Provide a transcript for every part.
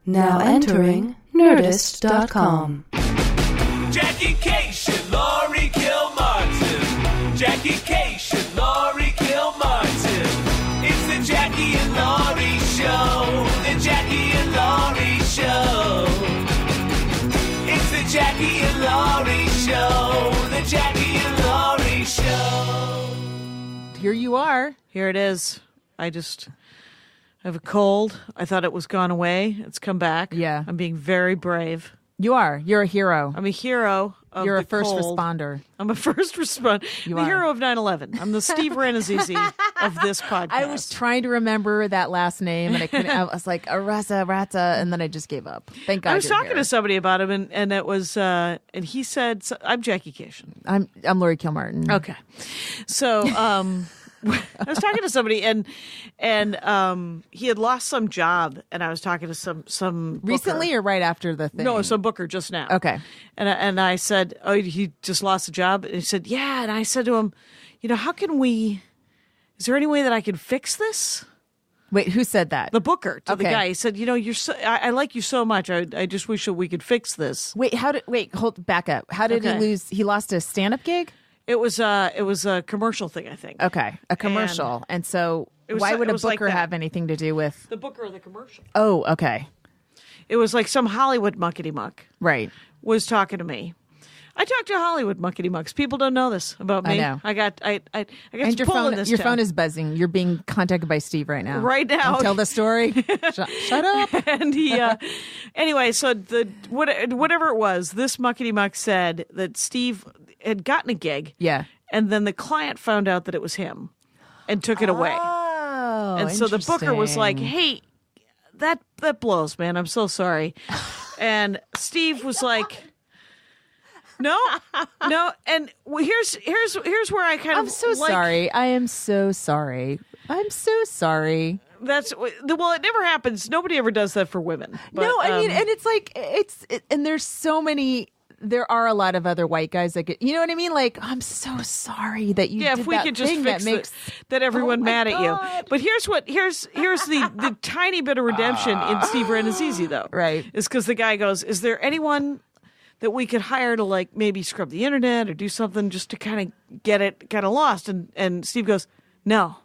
Now entering Nerdist.com. Jackie Cation, Laurie Kilmartin. Jackie Cation, Laurie Kilmartin. It's the Jackie and Laurie Show. The Jackie and Laurie Show. It's the Jackie and Laurie Show. The Jackie and Laurie Show. Here you are. Here it is. I have a cold. I thought it was gone away. It's come back. Yeah. I'm being very brave. You are. You're a hero. I'm a hero of You're the a first cold. responder. I'm a first responder. You I'm the are. hero of 9/11. I'm the Steve Renazizi of this podcast. I was trying to remember that last name, and I couldn't. I was like, Arasa Rata, and then I just gave up. Thank God I was you're talking here. to somebody about him, and it was, and he said, I'm Jackie Cation. I'm Laurie Kilmartin. Okay. So, I was talking to somebody, and he had lost some job, and I was talking to some booker. Recently or right after the thing? No, some booker just now. Okay. And I said, oh, he just lost a job? And he said, yeah. And I said to him, how can is there any way that I can fix this? Wait, who said that? The booker to the Okay. guy. He said, you're so, I like you so much. I just wish that we could fix this. Wait, back up. How did he Okay. lose? He lost a stand-up gig? It was a commercial thing, I think. Okay, a commercial. And so why would it a was like booker that. have anything to do with? The booker of the commercial. Oh, okay. It was like some Hollywood muckety-muck Right. was talking to me. I talk to Hollywood muckety-mucks. People don't know this about me. I know. I got And some your pull in phone, this your town. phone is buzzing. You're being contacted by Steve right now. Right now. Don't tell the story. Shut up. And he, anyway, so whatever it was, this muckety muck said that Steve had gotten a gig. Yeah. And then the client found out that it was him and took it away. Oh, And so the booker was like, interesting. hey, that blows, man. I'm so sorry. And Steve was like, no. And here's where I kind of I'm so sorry. I am so sorry. I'm so sorry. It never happens. Nobody ever does that for women. But, No, I mean, and it's like, and there's so many. There are a lot of other white guys that get, you know what I mean? Like, I'm so sorry that you. yeah, did if we that could just thing fix that makes that everyone Oh my mad at you. God. But here's the tiny bit of redemption in Steve Renazizi, though. Right. Is because the guy goes, is there anyone that we could hire to like maybe scrub the internet or do something just to kind of get it kind of lost? And Steve goes, no,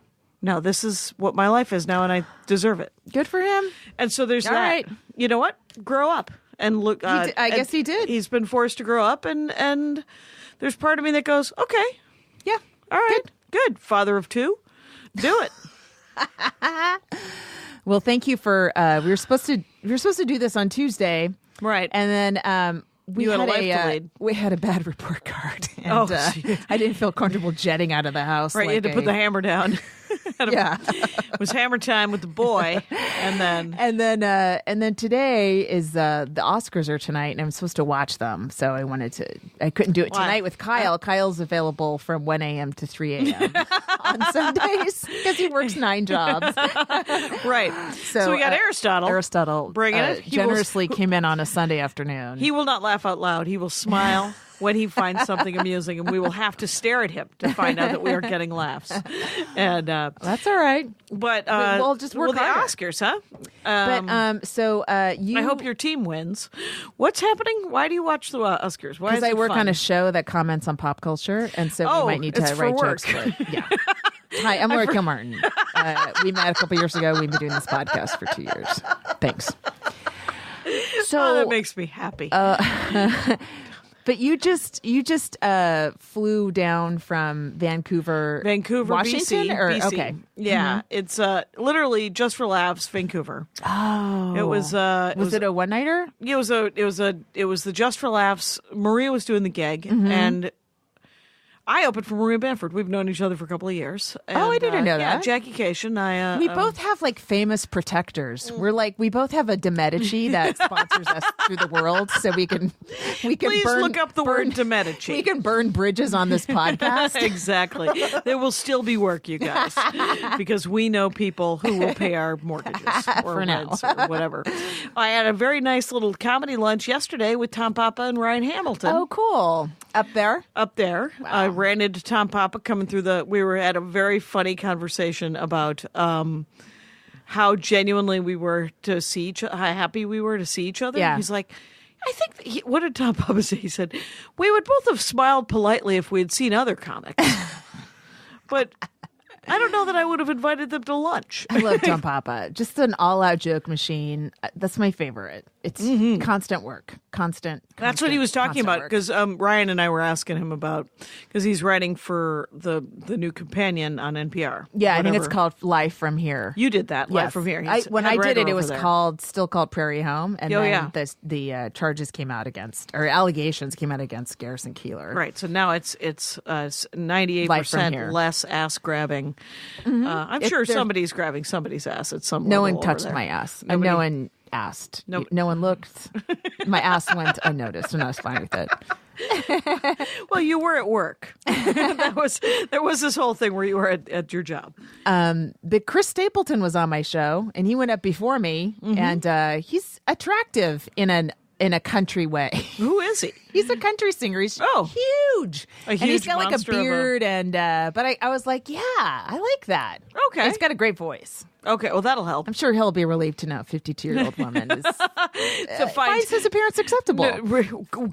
this is what my life is now, and I deserve it. good for him. And so there's All that. right. You know what? Grow up and look. I guess he did. He's been forced to grow up, and there's part of me that goes, okay, Yeah. all right, good. Father of two, do it. Well, thank you for. We were supposed to do this on Tuesday, Right. and then we You had a life a delayed. we had a bad report card, and Oh, shit. I didn't feel comfortable jetting out of the house. Right, you had to put the hammer down. Yeah. It was hammer time with the boy, and then And then today is the Oscars are tonight, and I'm supposed to watch them. So I couldn't do it Why? tonight with Kyle. Kyle's available from 1 a.m. to 3 a.m. on Sundays because he works 9 jobs. right. So we got Aristotle. Aristotle Bringing it. He will- generously came in on a Sunday afternoon. He will not laugh out loud. He will smile when he finds something amusing, and we will have to stare at him to find out that we are getting laughs. And That's all right. but we'll just work the harder. Oscars, huh? But you. I hope your team wins. What's happening? Why do you watch the Oscars? Why? Because Is I it work fun? on a show that comments on pop culture, and so Oh, we might need it's to for write work. jokes for it. Yeah. Hi, I'm Laurie Kilmartin. We met a couple years ago. We've been doing this podcast for 2 years. Thanks. So Oh, that makes me happy. but you just flew down from Vancouver, Washington, BC, or BC. okay, Yeah, it's literally just for laughs, Vancouver. oh, It was. was it a one nighter? It was the Just for Laughs. Maria was doing the gig, and I opened for Maria Bamford. We've known each other for a couple of years. And, I didn't know yeah, that. Jackie Cation. We both have like famous protectors. We're like we both have a de Medici that sponsors us through the world, so we can Please burn, look up the word de Medici. We can burn bridges on this podcast. Exactly. There will still be work, you guys, because we know people who will pay our mortgages or For now. rents or whatever. I had a very nice little comedy lunch yesterday with Tom Papa and Ryan Hamilton. Oh, cool! Up there. Up there. I ran into Tom Papa coming through we were at a very funny conversation about how genuinely we were to see each other, how happy we were to see each other. Yeah. He's like, I think, what did Tom Papa say? He said, we would both have smiled politely if we had seen other comics. But I don't know that I would have invited them to lunch. I love Tom Papa. Just an all-out joke machine. That's my favorite. It's constant work. Constant. That's what he was talking constant about, work. because Ryan and I were asking him about, because he's writing for the new companion on NPR. Yeah, I think it's whatever. called Live from Here. You did that live Yes. from here. He's When head I did writer it, it over was there. still called Prairie Home, and Oh, then yeah. the charges came out against, or allegations came out against Garrison Keillor. Right, so now it's Live from 98% here. less ass grabbing. I'm sure somebody's grabbing somebody's ass at some No level one over touched there. my ass. And Nobody- no one asked. No- No one looked. My ass went unnoticed, and I was fine with it. Well, you were at work. There was this whole thing where you were at your job. But Chris Stapleton was on my show, and he went up before me, and he's attractive in a country way. Who is he? He's a country singer. He's huge. A And he's huge got like a monster of a- beard, and but I was like, yeah, I like that. Okay. He's got a great voice. Okay, well, that'll help. I'm sure he'll be relieved to know a 52-year-old woman is, finds his appearance acceptable.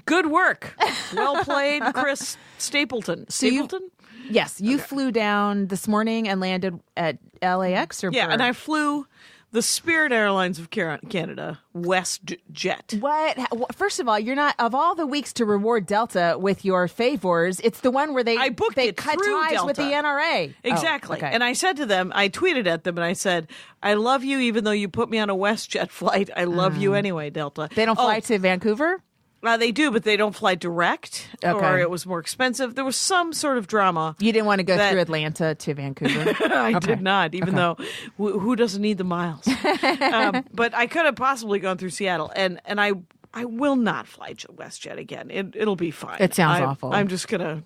Good work. Well played, Chris Stapleton. Stapleton? Yes, you flew down this morning and landed at LAX, or Yeah, where? and I flew the Spirit Airlines of Canada WestJet. What? First of all, you're not, of all the weeks to reward Delta with your favors, it's the one where I booked they it cut through ties with the Delta. NRA. Exactly. Oh, okay. And I said to them, I tweeted at them and I said, I love you even though you put me on a WestJet flight. I love you anyway, Delta. They don't fly to Vancouver? They do, but they don't fly direct, or Okay. it was more expensive. There was some sort of drama. You didn't want to go That- through Atlanta to Vancouver? I Okay. did not, even though who doesn't need the miles? But I could have possibly gone through Seattle, and I will not fly WestJet again. It'll be fine. It sounds awful. I'm just gonna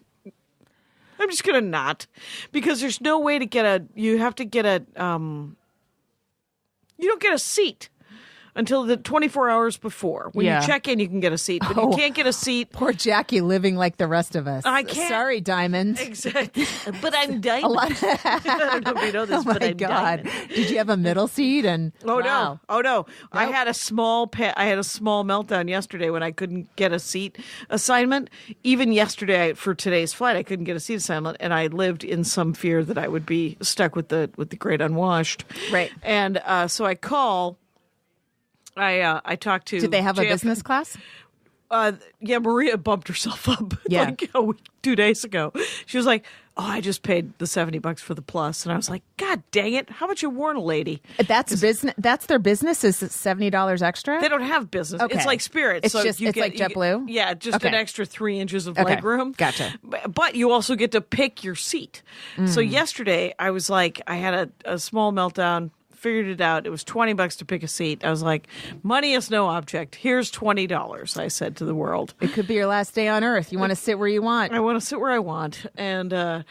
not, because there's no way to get you have to get you don't get a seat until the 24 hours before. When Yeah. you check in, you can get a seat, but Oh. you can't get a seat. Poor Jackie living like the rest of us. I can't- Sorry, Diamond. Exactly. But I'm Diamond. I don't know if you know this, Oh my but I'm God! Diamond. Did you have a middle seat? And Oh wow. no! I had a small meltdown yesterday when I couldn't get a seat assignment. Even yesterday for today's flight, I couldn't get a seat assignment, and I lived in some fear that I would be stuck with the great unwashed. Right. And so I call. I talked to. Did they have a JF business class? Yeah, Maria bumped herself up Yeah. like a week, 2 days ago. She was like, "Oh, I just paid the $70 for the plus," and I was like, "God dang it! How about you warn a lady?" That's business. That's their business. Is $70 extra? They don't have business. Okay. It's like Spirit. It's just- it's like JetBlue? Yeah, just Okay. an extra 3 inches of Okay. leg room. Gotcha. But you also get to pick your seat. So yesterday, I was like, I had a small meltdown. Figured it out. It was $20 to pick a seat. I was like, money is no object. Here's $20. I said to the world. It could be your last day on Earth. You want to sit where you want. I want to sit where I want, and there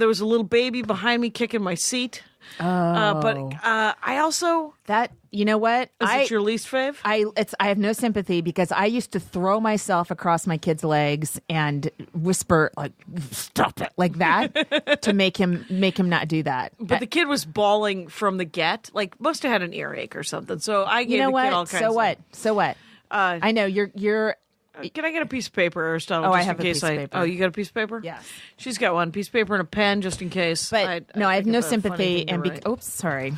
was a little baby behind me kicking my seat. But I also That, you know what? is it your least fave? I have no sympathy because I used to throw myself across my kid's legs and whisper like "Stop it" like that to make him not do that. But the kid was bawling from the get, like must have had an earache or something. So I gave you know the kid all what? kinds. So of, what? So what? I know you're. Can I get a piece of paper, Aristotle? Oh, just I have in a case piece of paper. Oh, you got a piece of paper? Yes. She's got one piece of paper and a pen, just in case. But I have think no it's a funny sympathy, thing to and write. oops, sorry.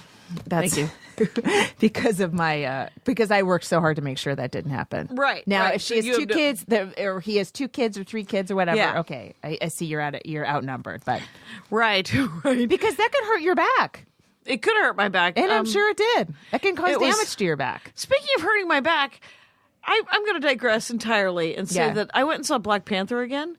That's Thank because of my because I worked so hard to make sure that didn't happen. Right, now, right. if she So has you two have no- kids, or he has 2 kids or 3 kids or whatever, Yeah. okay, I see you're outnumbered, but Right, right. because that could hurt your back, It could hurt my back, and I'm sure it did. That can cause it was- damage to your back. Speaking of hurting my back, I'm going to digress entirely and say Yeah. that I went and saw Black Panther again,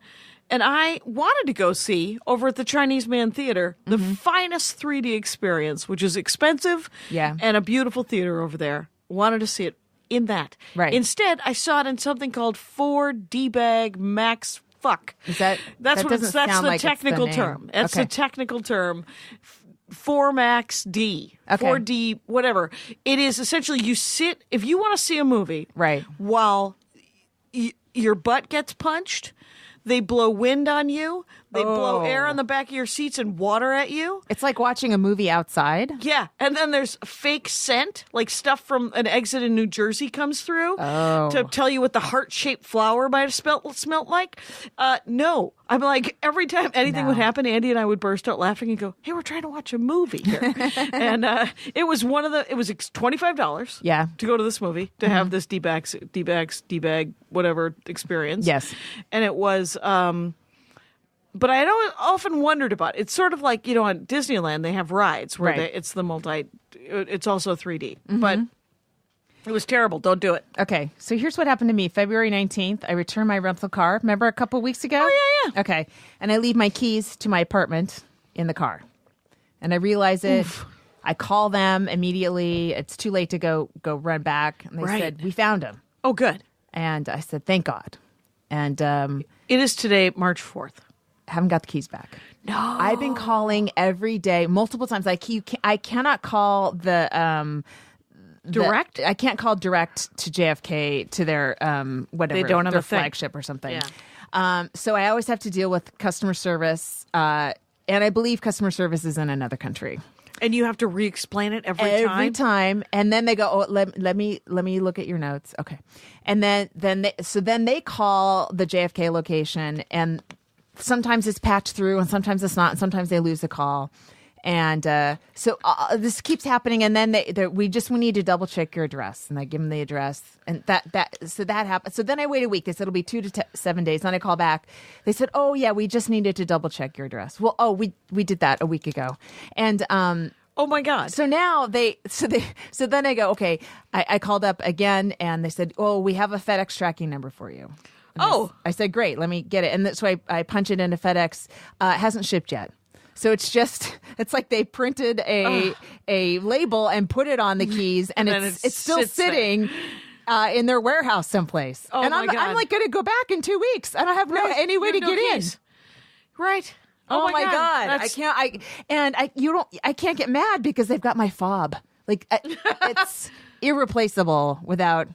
and I wanted to go see over at the Chinese Man Theater the finest 3D experience, which is expensive, Yeah. and a beautiful theater over there. Wanted to see it in that. Right. Instead, I saw it in something called 4D Bag Max Fuck. Is that That's that what it's, doesn't that's sound the like it's the technical name. term. That's Okay. the technical term. 4Max D, Okay. 4D, whatever. It is essentially you sit, if you want to see a movie, Right. while your butt gets punched, they blow wind on you, They blow air on the back of your seats and water at you. It's like watching a movie outside. Yeah, and then there's fake scent, like stuff from an exit in New Jersey comes through to tell you what the heart-shaped flower might have smelt like. No, I'm like, every time anything would happen, Andy and I would burst out laughing and go, "Hey, we're trying to watch a movie here," and it was $25. Yeah. To go to this movie to have this D-bag whatever experience. Yes, and it was. But I had often wondered about it. It's sort of like, on Disneyland, they have rides where it's it's also 3D. But it was terrible. Don't do it. Okay, so here's what happened to me. February 19th, I returned my rental car. Remember a couple weeks ago? Oh, yeah. Okay, and I leave my keys to my apartment in the car. And I realize it. Oof. I call them immediately. It's too late to go run back. And they said, "We found him." Oh, good. And I said, "Thank God." And it is today, March 4th. Haven't got the keys back. No. I've been calling every day, multiple times. I cannot call the direct. I can't call direct to JFK to their whatever. They don't have their a thing. flagship or something. Yeah. So I always have to deal with customer service, and I believe customer service is in another country. And you have to re-explain it every time. And then they go, "Oh, let me look at your notes." Okay. And then they call the JFK location, and sometimes it's patched through and sometimes it's not, and sometimes they lose the call. And so this keeps happening, and then we need to double check your address, and I give them the address, and that happened. So then I wait a week. They said it'll be 2 to 7 days. Then I call back. They said, "Oh yeah, we just needed to double check your address." Well, we did that a week ago, and oh my God. So now so then I go, okay. I called up again, and they said, "Oh, we have a FedEx tracking number for you." And I said, "Great, let me get it." And so I punch it into FedEx. It hasn't shipped yet. So it's like they printed a label and put it on the keys, and it's still sitting in their warehouse someplace. Oh, and my God. I'm like going to go back in 2 weeks. I don't have any way to get in. Right. Oh my God. I can't get mad because they've got my fob. Like it's irreplaceable without,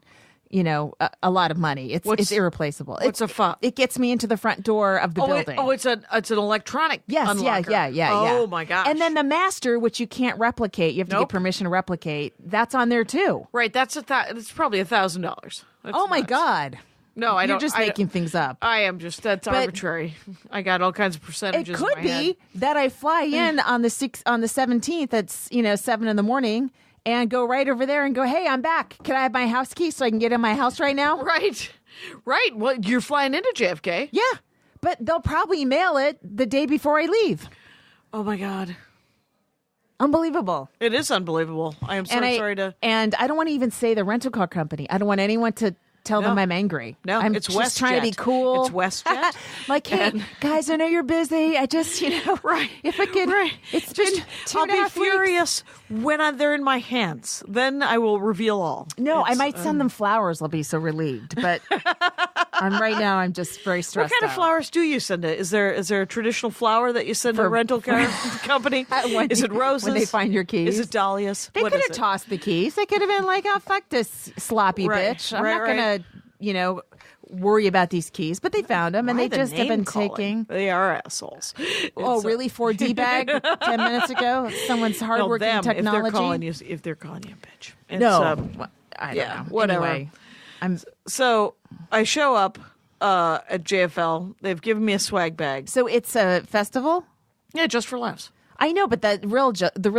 a lot of money. It's irreplaceable. What's a fob? It gets me into the front door of the building. It's an electronic unlocker. Yeah. Oh my gosh. And then the master, which you can't replicate, you have to get permission to replicate. That's on there too. Right. It's probably $1,000. Oh my God. No, You're just making things up. I am that's arbitrary. I got all kinds of percentages. It could be that I fly in on the 17th at 7 a.m. and go right over there and go, "Hey, I'm back. Can I have my house key so I can get in my house right now?" Right. Well, you're flying into JFK. Yeah, but they'll probably mail it the day before I leave. Oh my God. Unbelievable. It is unbelievable. I am sorry to. And I don't want to even say the rental car company. I don't want anyone to tell them I'm angry. No, I'm it's just trying to be cool. It's WestJet. Like, hey, guys, I know you're busy. I just, right. If I could, it's just I'll be furious when they're in my hands. Then I will reveal all. No, I might send them flowers. I'll be so relieved. But right now, I'm just very stressed What kind of flowers do you send it? Is there a traditional flower that you send a rental car company? Is it roses? When they find your keys? Is it dahlias? They could have tossed the keys. They could have been like, "Oh, fuck this sloppy bitch. I'm not going to, worry about these keys." But they found them, and they just have been taking. They are assholes. Really? 4D bag 10 minutes ago? Someone's hardworking technology? If they're calling you a bitch. I don't know. Whatever. Anyway, So I show up at JFL. They've given me a swag bag. So it's a festival? Yeah, Just for Laughs. I know, but the real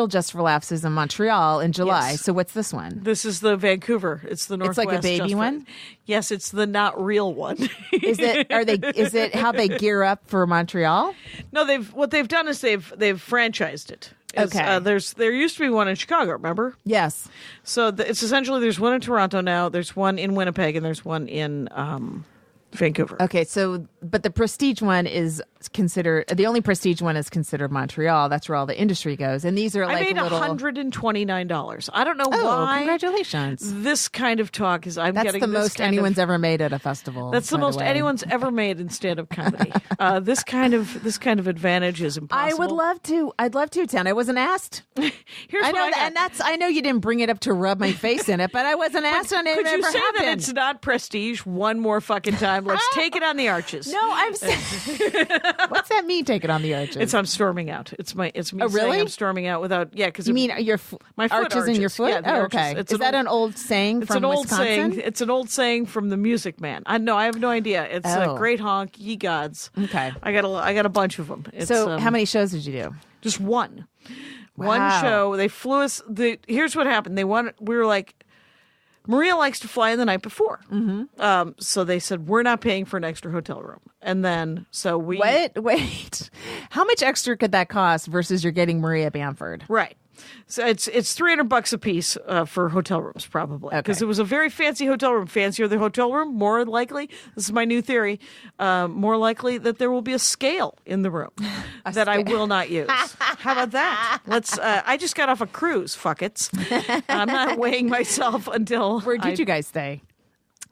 Just for Laughs is in Montreal in July. Yes. So what's this one? This is the Vancouver. It's the Northwest. It's like a baby one? Yes, it's the not real one. Is it how they gear up for Montreal? No, what they've done is they've franchised it. Okay. There used to be one in Chicago, remember? Yes. So it's essentially there's one in Toronto now, there's one in Winnipeg, and there's one in Vancouver. Okay, so but the prestige one is considered the only prestige one is considered Montreal. That's where all the industry goes, and these are like I made $129. I don't know why. Congratulations! This kind of talk is That's the most anyone's ever made at a festival. That's the most anyone's ever made in stand-up comedy. This kind of advantage is impossible. I would love to. I'd love to attend. I wasn't asked. Here's I know, what I got. and I know you didn't bring it up to rub my face in it, but I wasn't asked on it. Could you ever say happened. that it's not prestige one more fucking time? let's take it on the arches. No, I'm saying. What's that mean? Take it on the arches. It's I'm storming out. It's me Oh, really? saying I'm storming out without. Yeah, because You mean your my foot arches in your foot? Yeah, the oh, arches. okay. Is that an old saying It's from an old Wisconsin? saying. It's an old saying from the Music Man. I have no idea. It's Oh. great honk, ye gods. Okay. I got a bunch of them. It's, So, how many shows did you do? Just one. Wow. One show. They flew us. Here's what happened. We were like, Maria likes to fly in the night before. Mm-hmm. So they said, we're not paying for an extra hotel room. And then, so we. What? Wait. How much extra could that cost versus you're getting Maria Bamford? Right. So it's $300 a piece for hotel rooms, probably, because Okay. it was a very fancy hotel room. Fancier the hotel room, more likely. This is my new theory. More likely that there will be a scale in the room that I will not use. How about that? Let's. I just got off a cruise. Fuck it. I'm not weighing myself until. Where did you guys stay?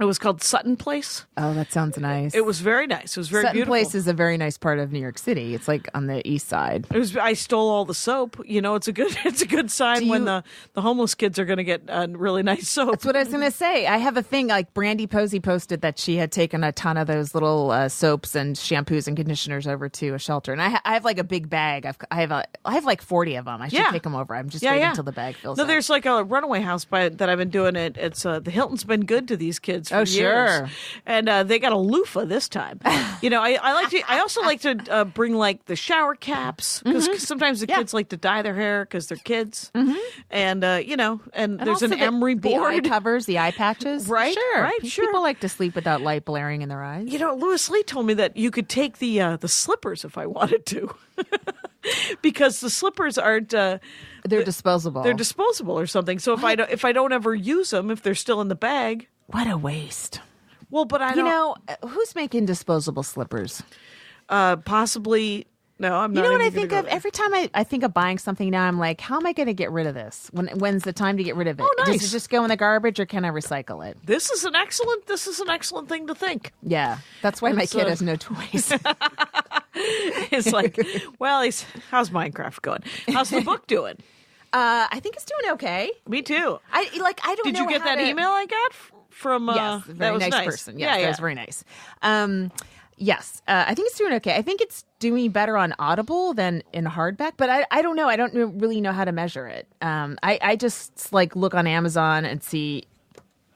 It was called Sutton Place. Oh, that sounds nice. It was very nice. It was very Sutton beautiful. Place is a very nice part of New York City. It's like on the east side. I stole all the soap. It's a good sign when the homeless kids are going to get really nice soap. That's what I was going to say. I have a thing like Brandy Posey posted that she had taken a ton of those little soaps and shampoos and conditioners over to a shelter, and I have like a big bag. I have like 40 of them. I should Yeah. take them over. I'm just waiting until the bag fills. No, up. there's like a runaway house that I've been doing it. It's the Hilton's been good to these kids for Oh, years. sure. And they got a loofah this time. I also like to bring like the shower caps because sometimes the kids like to dye their hair because they're kids. And and there's also an emery the eye board. covers, the eye patches. Right, Sure. right, sure. People like to sleep without light blaring in their eyes. Louis Lee told me that you could take the slippers if I wanted to, because the slippers aren't. They're disposable. They're disposable or something. So if I don't ever use them, if they're still in the bag, What a waste. well, but I don't. Who's making disposable slippers? Possibly. No, I'm not. You know what I even think gonna of? go there. Every time I think of buying something now, I'm like, how am I going to get rid of this? When's the time to get rid of it? Oh, nice. Does it just go in the garbage or can I recycle it? This is an excellent thing to think. Yeah. That's why my It's, kid has no toys. It's like, well, how's Minecraft going? How's the book doing? I think it's doing okay. Me too. I don't Did know you get how that to- email I got from? Yes, that very was nice person. Yes, yeah, that was very nice. Yes, I think it's doing okay. I think it's doing better on Audible than in hardback, but I don't know. I don't really know how to measure it. I just like look on Amazon and see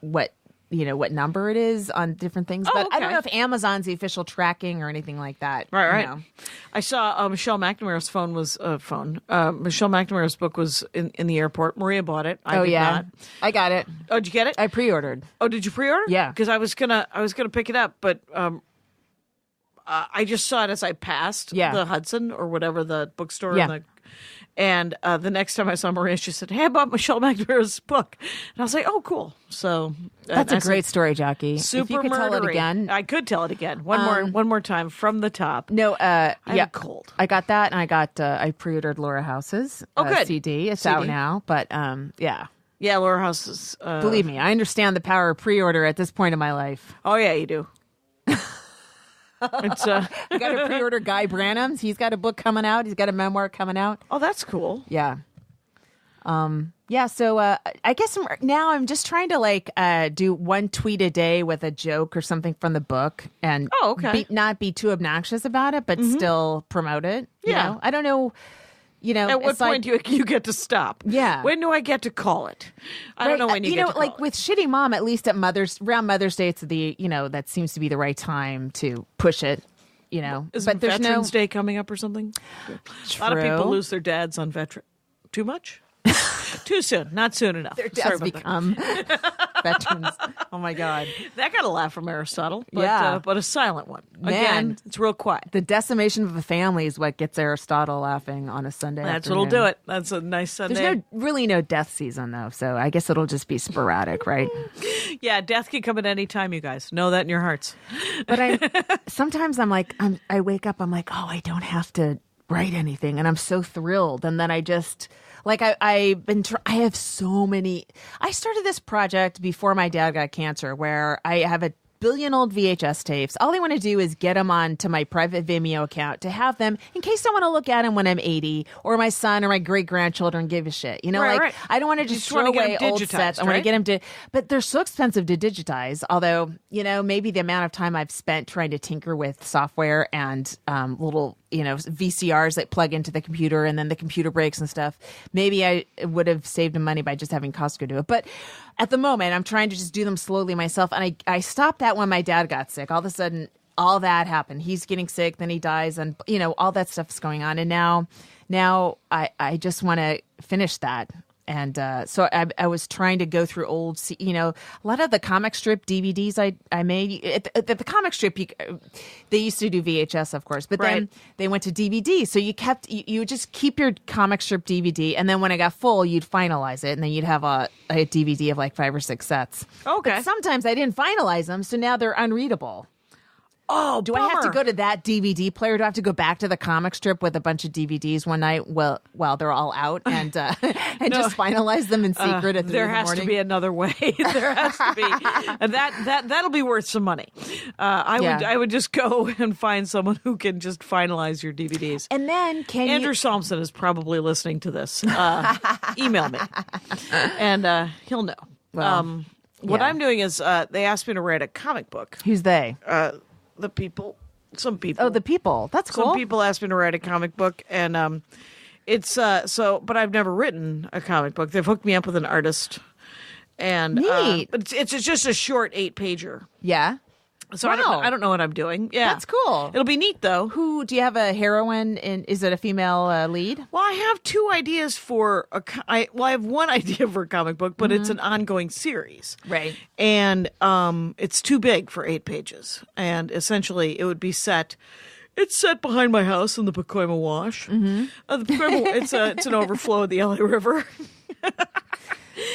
what number it is on different things. Oh, But I don't okay. know if Amazon's the official tracking or anything like that. Right. you know. I saw Michelle McNamara's Michelle McNamara's book was in the airport. Maria bought it. I did not. I got it. Oh, did you get it? I pre-ordered. Oh, did you pre-order? Yeah. Because I was gonna pick it up, but I just saw it as I passed the Hudson or whatever the bookstore. Yeah. And the next time I saw Maria, she said, "Hey, I bought Michelle McNamara's book," and I was like, "Oh, cool." So That's a great story, Jackie. Super if you could tell it murdery. again. I could tell it again. One more time from the top. No, I have a cold. I got that, and I pre-ordered Laura House's good. CD. It's CD. out now, but yeah. Yeah, Laura House is. Believe me, I understand the power of pre-order at this point in my life. Oh yeah, you do. It's I got to pre-order Guy Branum's. He's got a book coming out. He's got a memoir coming out. oh, that's cool. Yeah. Yeah, so I guess now I'm just trying to do one tweet a day with a joke or something from the book and Oh, okay. not be too obnoxious about it, but still promote it. You Yeah. know? I don't know. At what it's like- point do you get to stop? Yeah. When do I get to call it? I don't know when you get to call it. with Shitty Mom, at least around Mother's Day, it's that seems to be the right time to push it. Is but there's Veterans Day coming up or something? A lot of people True. lose their dads on veteran. Too much? Too soon. Not soon enough. Their Sorry dads about become veterans. Oh my God. that got a laugh from Aristotle, but, Yeah. but a silent one. Man. Again, it's real quiet. The decimation of a family is what gets Aristotle laughing on a Sunday. That's afternoon. what'll do it. That's a nice Sunday. There's really no death season though, so I guess it'll just be sporadic, right? Yeah, death can come at any time, you guys. Know that in your hearts. But sometimes I'm like, I wake up, I'm like, oh, I don't have to write anything, and I'm so thrilled, and then I just. I have so many. I started this project before my dad got cancer, where I have a billion old VHS tapes. All I want to do is get them onto my private Vimeo account to have them in case I want to look at them when I'm 80, or my son or my great grandchildren give a shit. You know, Right. I don't want to just throw wanna get away 'em old digitized, sets. I want to right? get them to, but they're so expensive to digitize. Although, maybe the amount of time I've spent trying to tinker with software and little, VCRs that plug into the computer and then the computer breaks and stuff, maybe I would have saved him money by just having Costco do it. But at the moment, I'm trying to just do them slowly myself. And I stopped that when my dad got sick. All of a sudden, all that happened. He's getting sick, then he dies, and all that stuff's going on. And now I just want to finish that. And so I was trying to go through old, a lot of the comic strip DVDs I made. At the comic strip, they used to do VHS, of course, but then they went to DVD. So you would just keep your comic strip DVD, and then when it got full, you'd finalize it, and then you'd have a DVD of like 5 or 6 sets. Okay. But sometimes I didn't finalize them, so now they're unreadable. Oh, Do I have to go to that DVD player? Do I have to go back to the comic strip with a bunch of DVDs one night while they're all out and just finalize them in secret at 3 There in the has morning? to be another way. There has to be, and that'll be worth some money. I would just go and find someone who can just finalize your DVDs. And then Andrew Solomson is probably listening to this. Email me, and he'll know. Well, What yeah. I'm doing is they asked me to write a comic book. Who's they? Some people. Oh, the people. That's cool. Some people asked me to write a comic book, and it's but I've never written a comic book. They've hooked me up with an artist, and Neat. it's just a short 8-pager. Yeah. So Wow. I don't know what I'm doing. Yeah, That's cool. It'll be neat though. Who do you have a heroine? Is it a female lead? Well, I have 2 ideas for I have one idea for a comic book, but it's an ongoing series. Right. And it's too big for 8 pages. And essentially it would be set behind my house in the Pacoima Wash. Mm-hmm. The Pacoima, it's an overflow of the LA River.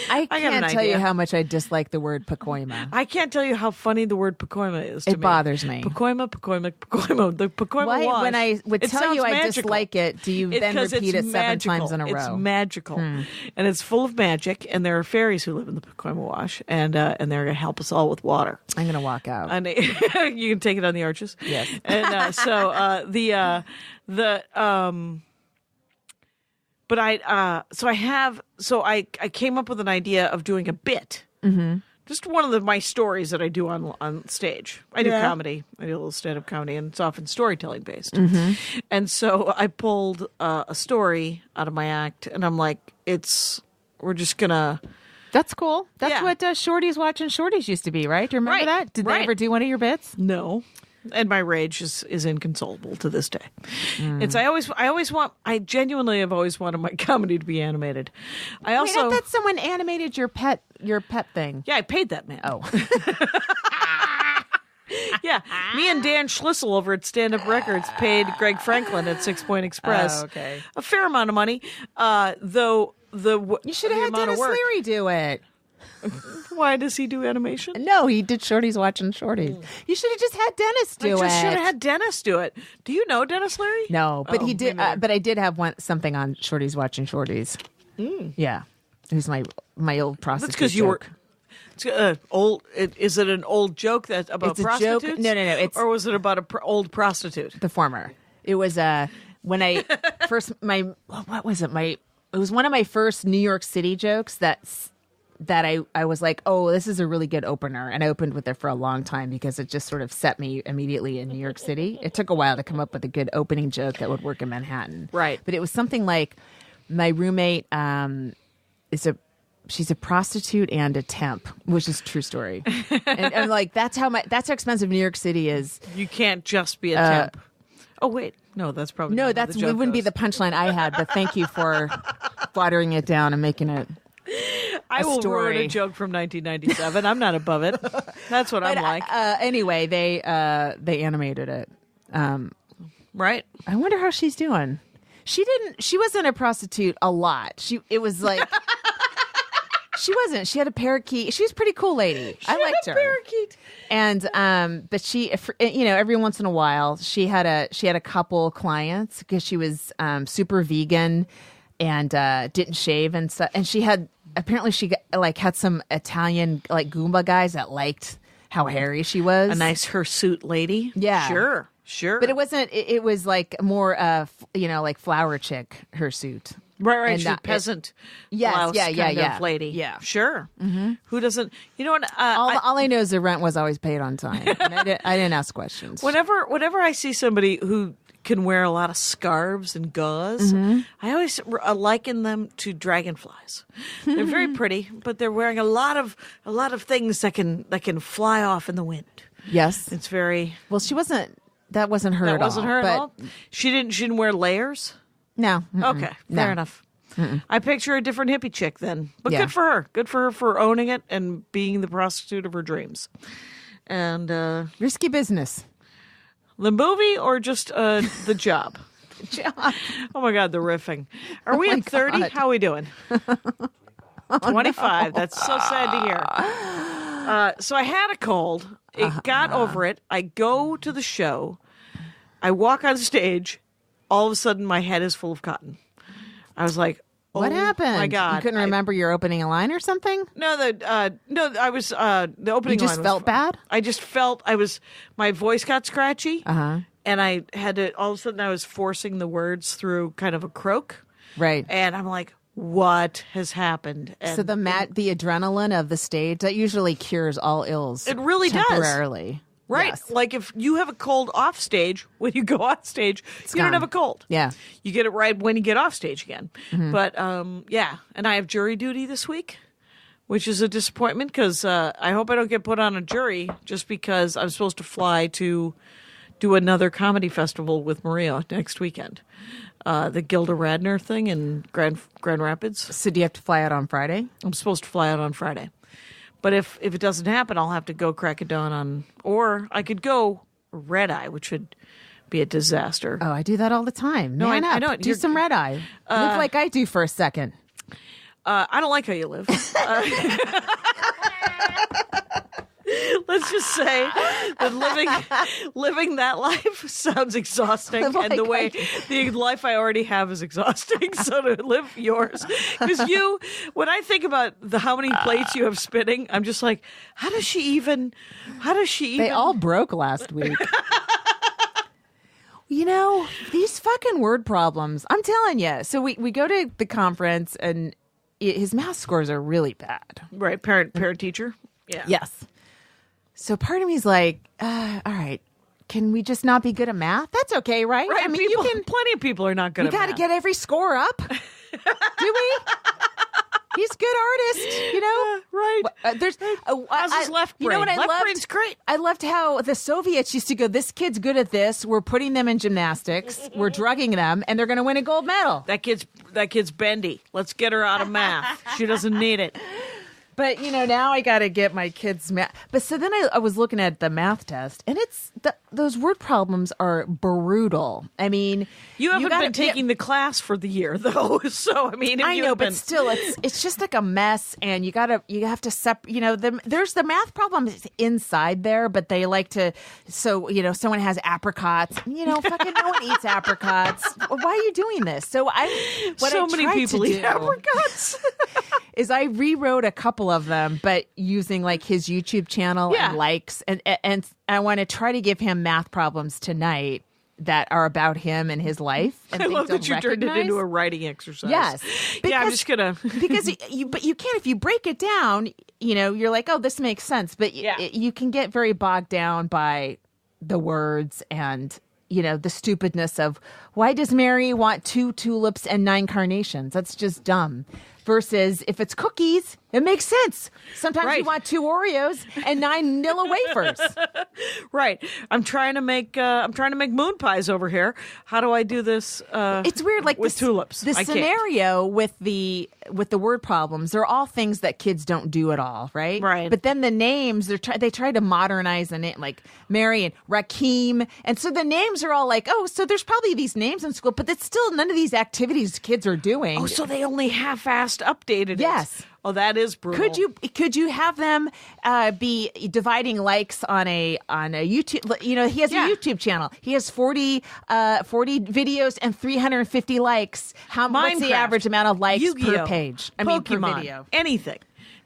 I got an can't tell you idea. how much I dislike the word Pacoima. I can't tell you how funny the word Pacoima is to me. It bothers me. Pacoima. The Pacoima Why, Wash. when I would It tell sounds you I magical. dislike it, do you then 'cause repeat it's it 7 magical. times in a row? It's magical, and it's full of magic. And there are fairies who live in the Pacoima Wash, and they're going to help us all with water. I'm going to walk out. And you can take it on the arches. Yes. And but I came up with an idea of doing a bit. Mm-hmm. Just one of my stories that I do on stage. I do comedy. I do a little stand-up comedy, and it's often storytelling based. Mm-hmm. And so I pulled a story out of my act, and I'm like, we're just gonna. That's cool. That's Yeah. what Shorties Watching Shorties used to be, right? Do you remember Right. that? Did Right. they ever do one of your bits? No. And my rage is inconsolable to this day. I genuinely have always wanted my comedy to be animated. I Wait, I thought someone animated your pet thing. I paid that man. Oh. Yeah, me and Dan Schlissel over at Stand Up Records paid Greg Franklin at 6 Point Express okay. a fair amount of money, though You should have had Dennis Leary do it. Why does he do animation? No, he did Shorties Watching Shorties. You should have just had Dennis do I it. just should have had Dennis do it. Do you know Dennis Leary? No, but Oh, he did. me neither. But I did have something on Shorties Watching Shorties. Yeah, it was my old prostitute. That's because you were. joke. It's old. Is it an old joke that about It's a joke. prostitutes? No. It's or was it about an old prostitute? the former. It was when I first what was it? It was one of my first New York City jokes that I was like, oh, this is a really good opener. And I opened with it for a long time because it just sort of set me immediately in New York City. It took a while to come up with a good opening joke that would work in Manhattan. Right. But it was something like my roommate she's a prostitute and a temp, which is a true story. and like, that's how expensive New York City is. You can't just be a temp. Oh wait, no, that's probably No, not how the it joke wouldn't be goes. the punchline I had, but thank you for watering it down and making it. I will ruin story. a joke from 1997. I'm not above it. That's what I'm like. Anyway, they animated it. Right? I wonder how she's doing. She wasn't a prostitute a lot. It was like she wasn't. She had a parakeet. She was a pretty cool lady. I liked her. Parakeet. And but she, every once in a while, she had a couple clients because she was super vegan and didn't shave and stuff. And she had apparently had some Italian like Goomba guys that liked how hairy she was. A nice hirsute lady. Yeah. Sure. But it wasn't. It was like more, like flower chick hirsute. Right. And She's a peasant. Yes, blouse kind of lady. Yeah. Sure. Mm-hmm. Who doesn't? You know what? All I know is the rent was always paid on time. And I didn't ask questions. Whenever I see somebody who can wear a lot of scarves and gauze, I always liken them to dragonflies. They're very pretty, but they're wearing a lot of things that can fly off in the wind. Yes. It's very. Well, she wasn't. That wasn't her. That at all, wasn't her at all. She didn't wear layers. No. Okay, fair enough. I picture a different hippie chick then, but Yeah. good for her. Good for her for owning it and being the prostitute of her dreams. And Risky business. the movie or just the job? Oh my God, the riffing. Are we at 30? God. How are we doing? 25. No. That's so sad to hear. So I had a cold. It got over it. I go to the show. I walk on stage. All of a sudden, my head is full of cotton. I was like, "Oh What happened? my God!" You couldn't remember your opening a line or something? No, I was the opening. You just line was felt bad? I just felt my voice got scratchy, and I had to. All of a sudden, I was forcing the words through kind of a croak, Right. and I'm like, "What has happened?" And So the adrenaline of the stage that usually cures all ills. It really does. temporarily. Right. Yes. Like if you have a cold off stage, when you go on stage, you gone. don't have a cold. Yeah. You get it right when you get off stage again. But yeah. And I have jury duty this week, which is a disappointment because I hope I don't get put on a jury just because I'm supposed to fly to do another comedy festival with Maria next weekend. The Gilda Radner thing in Grand Rapids. So do you have to fly out on Friday? I'm supposed to fly out on Friday. But if it doesn't happen, I'll have to go crack a dawn on, or I could go red eye, which would be a disaster. Oh, I do that all the time. No, Man I up. know it. Do You're- some red eye. Live like I do for a second. I don't like how you live. Let's just say that living that life sounds exhausting, Live and the like way the life I already have is exhausting. So to live yours, because when I think about how many plates you have spinning, I'm just like, how does she even? They all broke last week. These fucking word problems. I'm telling you. So we go to the conference, and his math scores are really bad. Right, parent teacher. Yeah. Yes. So part of me is like, all right, can we just not be good at math? That's okay, right? Right. I mean, Plenty of people are not good you at got to math. get every score up. Do we? He's a good artist, Right. There's How's his left brain? You know what I Left loved? brain's great. I loved how the Soviets used to go, this kid's good at this. We're putting them in gymnastics. We're drugging them, and they're going to win a gold medal. That kid's bendy. Let's get her out of math. She doesn't need it. But, now I got to get my kids math. But so then I was looking at the math test, and those word problems are brutal. I mean, You haven't been taking the class for the year, though. So, I mean, if I you know, have but been... still, it's just like a mess, and you have to separate. There's the math problems inside there, but they like to. So someone has apricots. Fucking no one eats apricots. Why are you doing this? So many people eat apricots. Is I rewrote a couple of them, but using like his YouTube channel and likes, and I want to try to give him math problems tonight that are about him and his life. And I things love that he'll you turned it recognize. into a writing exercise. Yes. I'm just gonna. Because but you can, if you break it down, you're like, oh, this makes sense. But you can get very bogged down by the words and the stupidness of why does Mary want 2 tulips and 9 carnations? That's just dumb. Versus if it's cookies, it makes sense. Sometimes you want 2 Oreos and 9 Nilla wafers. Right. I'm trying to make moon pies over here. How do I do this? It's weird, like with tulips. The scenario with the word problems, they're all things that kids don't do at all, right? Right. But then the names, they try to modernize the name, like Mary and Rakim, and so the names are all like, oh, so there's probably these names in school, but it's still none of these activities kids are doing. Oh, so they only half-assed updated it. Yes. Oh, that is brutal. Could you have them be dividing likes on a YouTube? He has a YouTube channel. He has 40 videos and 350 likes. What's the average amount of likes Yu-Gi-Oh, per page? Pokemon, per video. anything.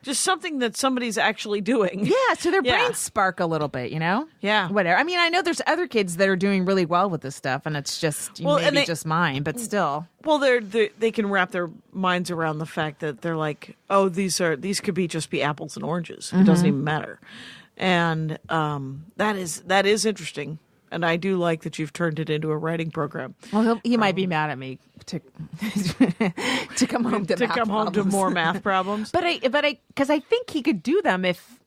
just something that somebody's actually doing. Yeah, so their Yeah. brains spark a little bit, you know? Yeah. Whatever. I mean, I know there's other kids that are doing really well with this stuff, and it's just Well, and maybe they- just mine, but still. Well, they can wrap their minds around the fact that they're like, oh, these could just be apples and oranges. It doesn't even matter, and that is interesting. And I do like that you've turned it into a writing program. Well, he might be mad at me to to come home to math come home to problems. more math problems. But because I think he could do them if.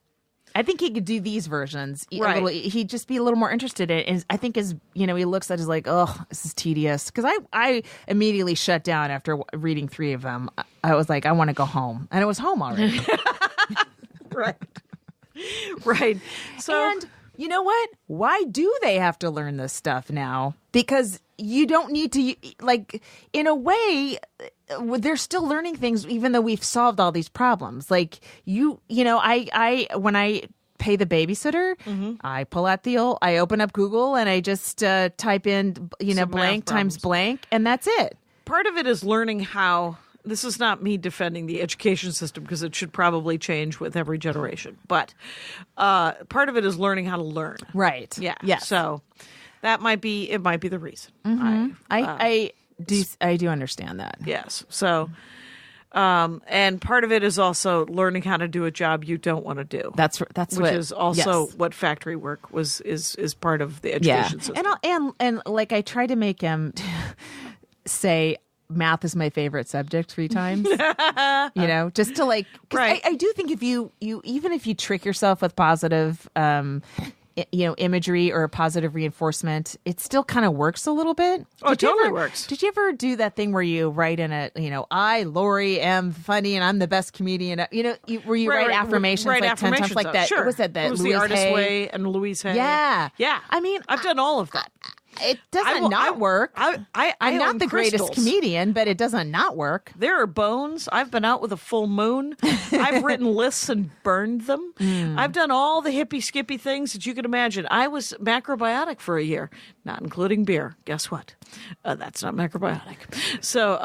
I think he could do these versions. Right. He'd just be a little more interested in it. And I think he looks at it as like, oh, this is tedious. Because I immediately shut down after reading 3 of them. I was like, I want to go home. And it was home already. Right. Right. So And you know what? Why do they have to learn this stuff now? Because you don't need to, like, in a way, they're still learning things even though we've solved all these problems. Like, I when I pay the babysitter, I pull out I open up Google and I just type in, Some blank math times problems. blank, and that's it. part of it is learning how. This is not me defending the education system because it should probably change with every generation. But part of it is learning how to learn. Right. Yeah. Yes. So that might be the reason. I do understand that. Yes. So, and part of it is also learning how to do a job you don't want to do. That's which what, is also yes. what factory work is part of the Yeah. education system. And like I try to make him say math is my favorite subject 3 times. Just to like, 'cause Right. I do think if you even if you trick yourself with positive imagery or positive reinforcement, it still kind of works a little bit. Oh, it totally works. Did you ever do that thing where you write in I, Laurie, am funny and I'm the best comedian? Where you write affirmations Write like 10 times affirmations like up. that. Sure. What was that? It was Louise the Artist Hay? Way and Louise Hay. Yeah. Yeah. I mean, I've done all of that. It doesn't will- not work. I'm not own the greatest crystals. comedian, but it doesn't not work. There are bones. I've been out with a full moon. I've written lists and burned them. I've done all the hippy skippy things that you can imagine. I was macrobiotic for a year, not including beer. Guess what? That's not macrobiotic. So,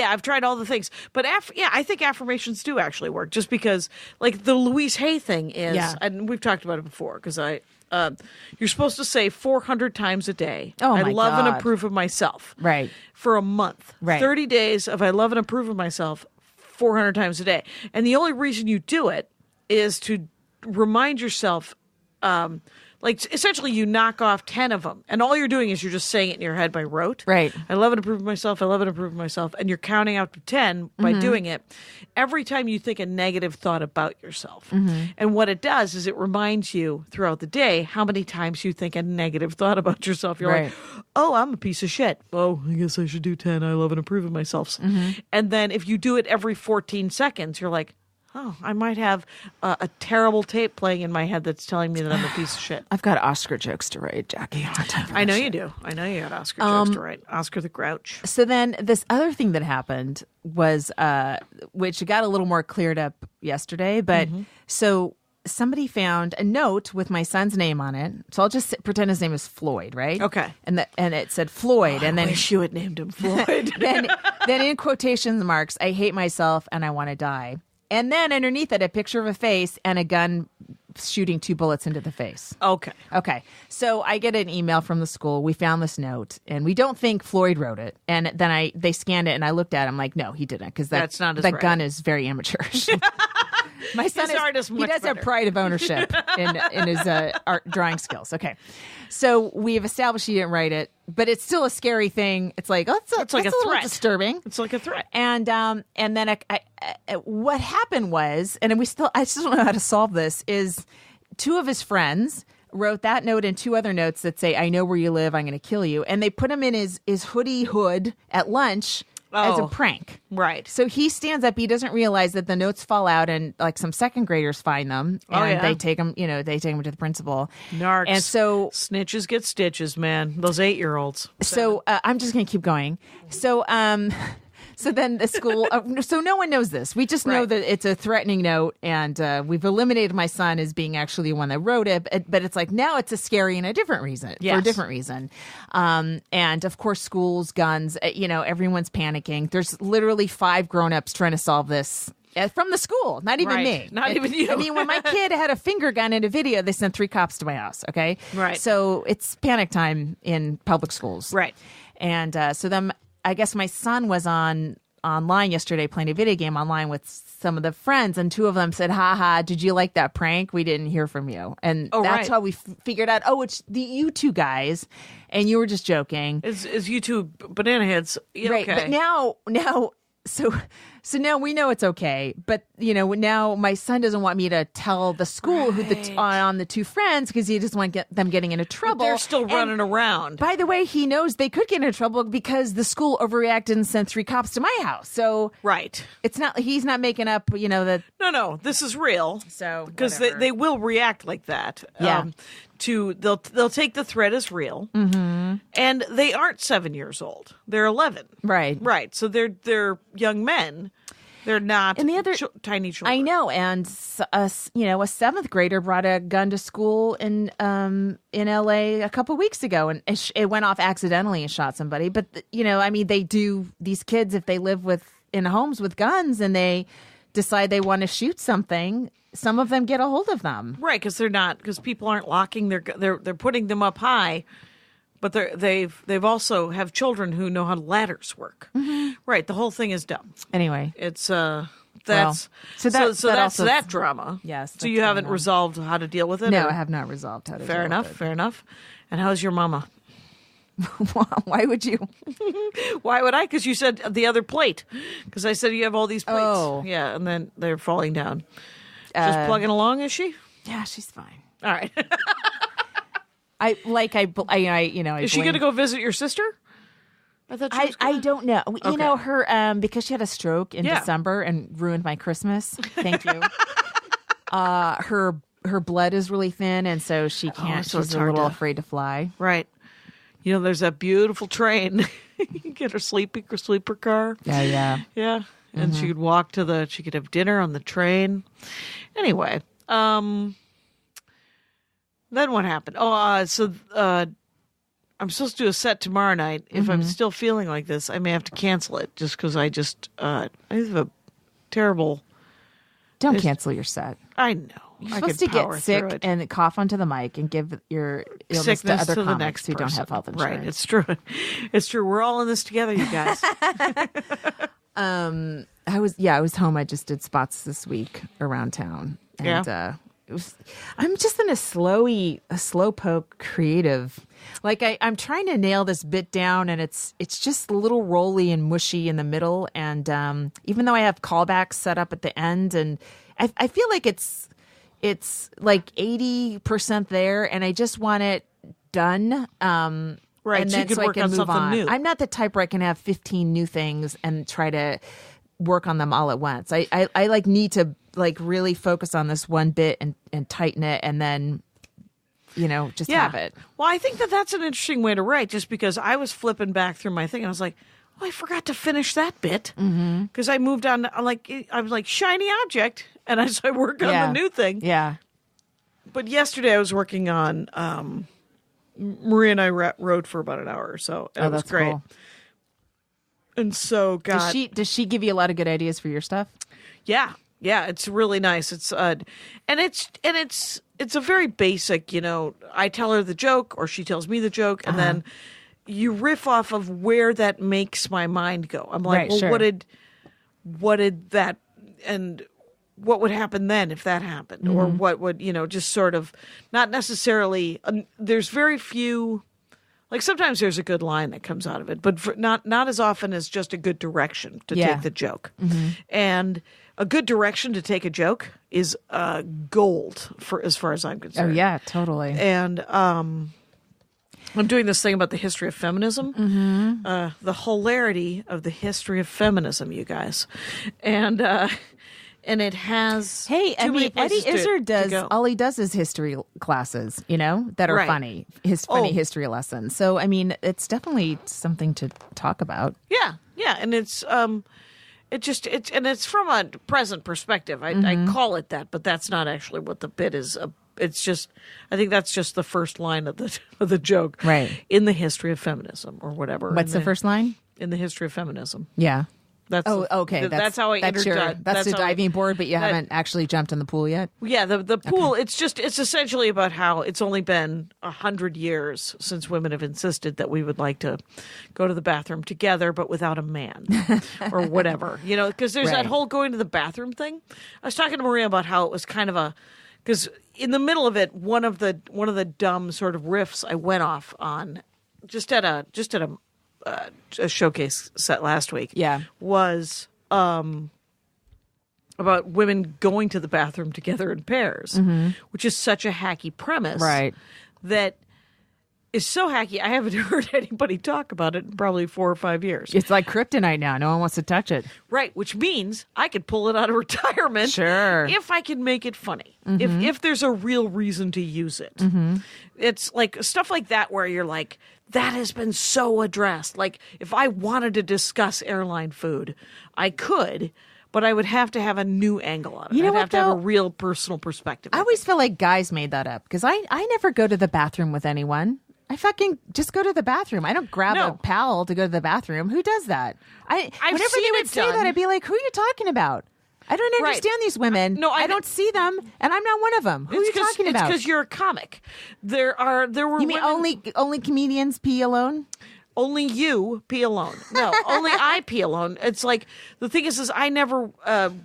I've tried all the things. But I think affirmations do actually work, just because, like the Louise Hay thing is, Yeah. and we've talked about it before, because you're supposed to say 400 times a day. Oh, I my love and God. approve of myself. Right. For a month. Right. 30 days of I love and approve of myself 400 times a day. And the only reason you do it is to remind yourself, essentially you knock off 10 of them. And all you're doing is you're just saying it in your head by rote. Right. I love and approve of myself. I love and approve of myself. And you're counting out to 10 by doing it every time you think a negative thought about yourself. And what it does is it reminds you throughout the day how many times you think a negative thought about yourself. You're Right. like, oh, I'm a piece of shit. Oh, I guess I should do 10. I love and approve of myself. And then if you do it every 14 seconds, you're like, oh, I might have a terrible tape playing in my head that's telling me that I'm a piece of shit. I've got Oscar jokes to write, Jackie. I know you do. I know you had Oscar jokes to write. Oscar the Grouch. So then this other thing that happened was, which got a little more cleared up yesterday, but so somebody found a note with my son's name on it. So I'll just pretend his name is Floyd, right? Okay. And it said Floyd, and I then wish you had named him Floyd. then in quotation marks, I hate myself and I want to die. And then underneath it, a picture of a face and a gun shooting 2 bullets into the face. Okay. Okay. So I get an email from the school. We found this note, and we don't think Floyd wrote it. And then they scanned it, and I looked at it. I'm like, no, he didn't, because That's not his that writing. gun is very amateurish. My son His art is he much does have better. pride of ownership in his art drawing skills. Okay. So we've established he didn't write it, but it's still a scary thing. It's like, It's like that's a a little threat. disturbing. It's like a threat. And then what happened was, and I still don't know how to solve this, is 2 of his friends wrote that note and 2 other notes that say, I know where you live, I'm going to kill you. And they put him in his hoodie hood at lunch as a Oh. prank. Right. So he stands up, he doesn't realize that the notes fall out, and like some second graders find them, and Oh, yeah. they take them to the principal. Narcs. And so snitches get stitches, man. Those 8-year-olds. I'm just going to keep going. So then the school, so no one knows this. We just know Right. that it's a threatening note, and we've eliminated my son as being actually the one that wrote it. But it's like now it's a scary and a different reason, for a Yes. different reason. And of course, schools, guns, everyone's panicking. There's literally 5 grown-ups trying to solve this From the school, not even me. Not even you. I mean, when my kid had a finger gun in a video, they sent 3 cops to my house, okay? Right. So it's panic time in public schools. Right. And so then I guess my son was online yesterday playing a video game online with some of the friends, and 2 of them said, "Ha, did you like that prank? We didn't hear from you." And that's how we figured out, it's you 2 guys, and you were just joking. Is you 2 banana heads. Yeah, Right. okay. But now so now we know it's okay, but now my son doesn't want me to tell the school who on the 2 friends because he doesn't want them getting into trouble. But they're still running around. By the way, he knows they could get into trouble because the school overreacted and sent 3 cops to my house. So right, it's not he's not making up. That no, this is real. So because they will react like that. Yeah. They'll take the threat as real, and they aren't 7 years old. They're 11. Right. So they're young men. They're not and the other tiny children. I know, and a 7th grader brought a gun to school in L.A. a couple weeks ago, and it went off accidentally and shot somebody. But they do, these kids, if they live in homes with guns and they decide they want to shoot something, some of them get a hold of them. Right, because people aren't locking they're putting them up high, but they've also have children who know how ladders work. Mm-hmm. Right, the whole thing is dumb. Anyway, it's that's that drama. Yes. So you haven't resolved how to deal with it? No, I have not resolved how to deal with it. Fair enough. And how's your mama? Why would you? Why would I? Because you said the other plate. Because I said you have all these plates. Oh. Yeah, and then they're falling down. Just plugging along, is she? Yeah, she's fine. All right. Is she going to go visit your sister? I thought she was I don't know. Okay. Her because she had a stroke in December and ruined my Christmas. Thank you. Her blood is really thin, and so she can't. So she's a little afraid to fly. Right. There's that beautiful train. You get her sleeper car. Yeah. Yeah. And she could she could have dinner on the train. Anyway, then what happened? I'm supposed to do a set tomorrow night. If I'm still feeling like this, I may have to cancel it just because I have a terrible. Don't cancel your set. I know. You're supposed to get sick and cough onto the mic and give your illness to other comics who don't have health insurance. Right, it's true. It's true. We're all in this together, you guys. I was home. I just did spots this week around town, and I'm just in a slowpoke creative. Like I'm trying to nail this bit down, and it's just a little rolly and mushy in the middle. And even though I have callbacks set up at the end, and I feel like it's like 80% there, and I just want it done. Right, and so then you could work I can on move something on. new. I'm not the type where I can have 15 new things and try to work on them all at once. I need to really focus on this one bit and tighten it, and then just have it. Well, I think that's an interesting way to write, just because I was flipping back through my thing and I was like, I forgot to finish that bit because I moved on. I was like shiny object, and I work on the new thing. Yeah. But yesterday I was working on. Maria and I rode for about an hour or so. And it was great. Cool. And so, does she give you a lot of good ideas for your stuff? Yeah, it's really nice. It's and it's a very basic. I tell her the joke, or she tells me the joke, and then you riff off of where that makes my mind go. I'm like, right, sure. what did that, and what would happen then if that happened, or what would just sort of not necessarily. There's very few. Like sometimes there's a good line that comes out of it, but not as often as just a good direction to take the joke. And a good direction to take a joke is gold for as far as I'm concerned. Oh yeah, totally. And I'm doing this thing about the history of feminism, the hilarity of the history of feminism, you guys, and it has. Hey, Eddie Izzard does. All he does is history classes, that are funny. His funny history lessons. So, it's definitely something to talk about. Yeah, and it's it's from a present perspective. I call it that, but that's not actually what the bit is. It's just, I think that's just the first line of the joke, right? In the history of feminism, or whatever. What's the first line? In the history of feminism. Yeah. That's okay. That's how I that's entered. That's the how I- diving board, but you haven't actually jumped in the pool yet. Yeah, the pool. It's essentially about how it's only been 100 years since women have insisted that we would like to go to the bathroom together, but without a man or whatever. Because there's that Right. whole going to the bathroom thing. I was talking to Maria about how it was kind of because in the middle of it, one of the dumb sort of riffs I went off on just at a showcase set last week. Yeah. Was about women going to the bathroom together in pairs, which is such a hacky premise. Right. That is so hacky. I haven't heard anybody talk about it in probably 4 or 5 years. It's like kryptonite now. No one wants to touch it. Right, which means I could pull it out of retirement Sure. if I can make it funny. If there's a real reason to use it. It's like stuff like that where you're like, that has been so addressed. Like if I wanted to discuss airline food, I could, but I would have to have a new angle on it. You know I'd what, have to have a though? real personal perspective. I always feel like guys made that up because I never go to the bathroom with anyone. I fucking just go to the bathroom. I don't grab No. a pal to go to the bathroom. Who does that? I've Whenever seen they would it say done. that, I'd be like, "Who are you talking about? I don't Right. understand these women. No, I don't see them, and I'm not one of them. Who are you talking It's about? because you're a comic. There were You mean women, only comedians pee alone? only you pee alone. No, only I pee alone. It's like the thing is I never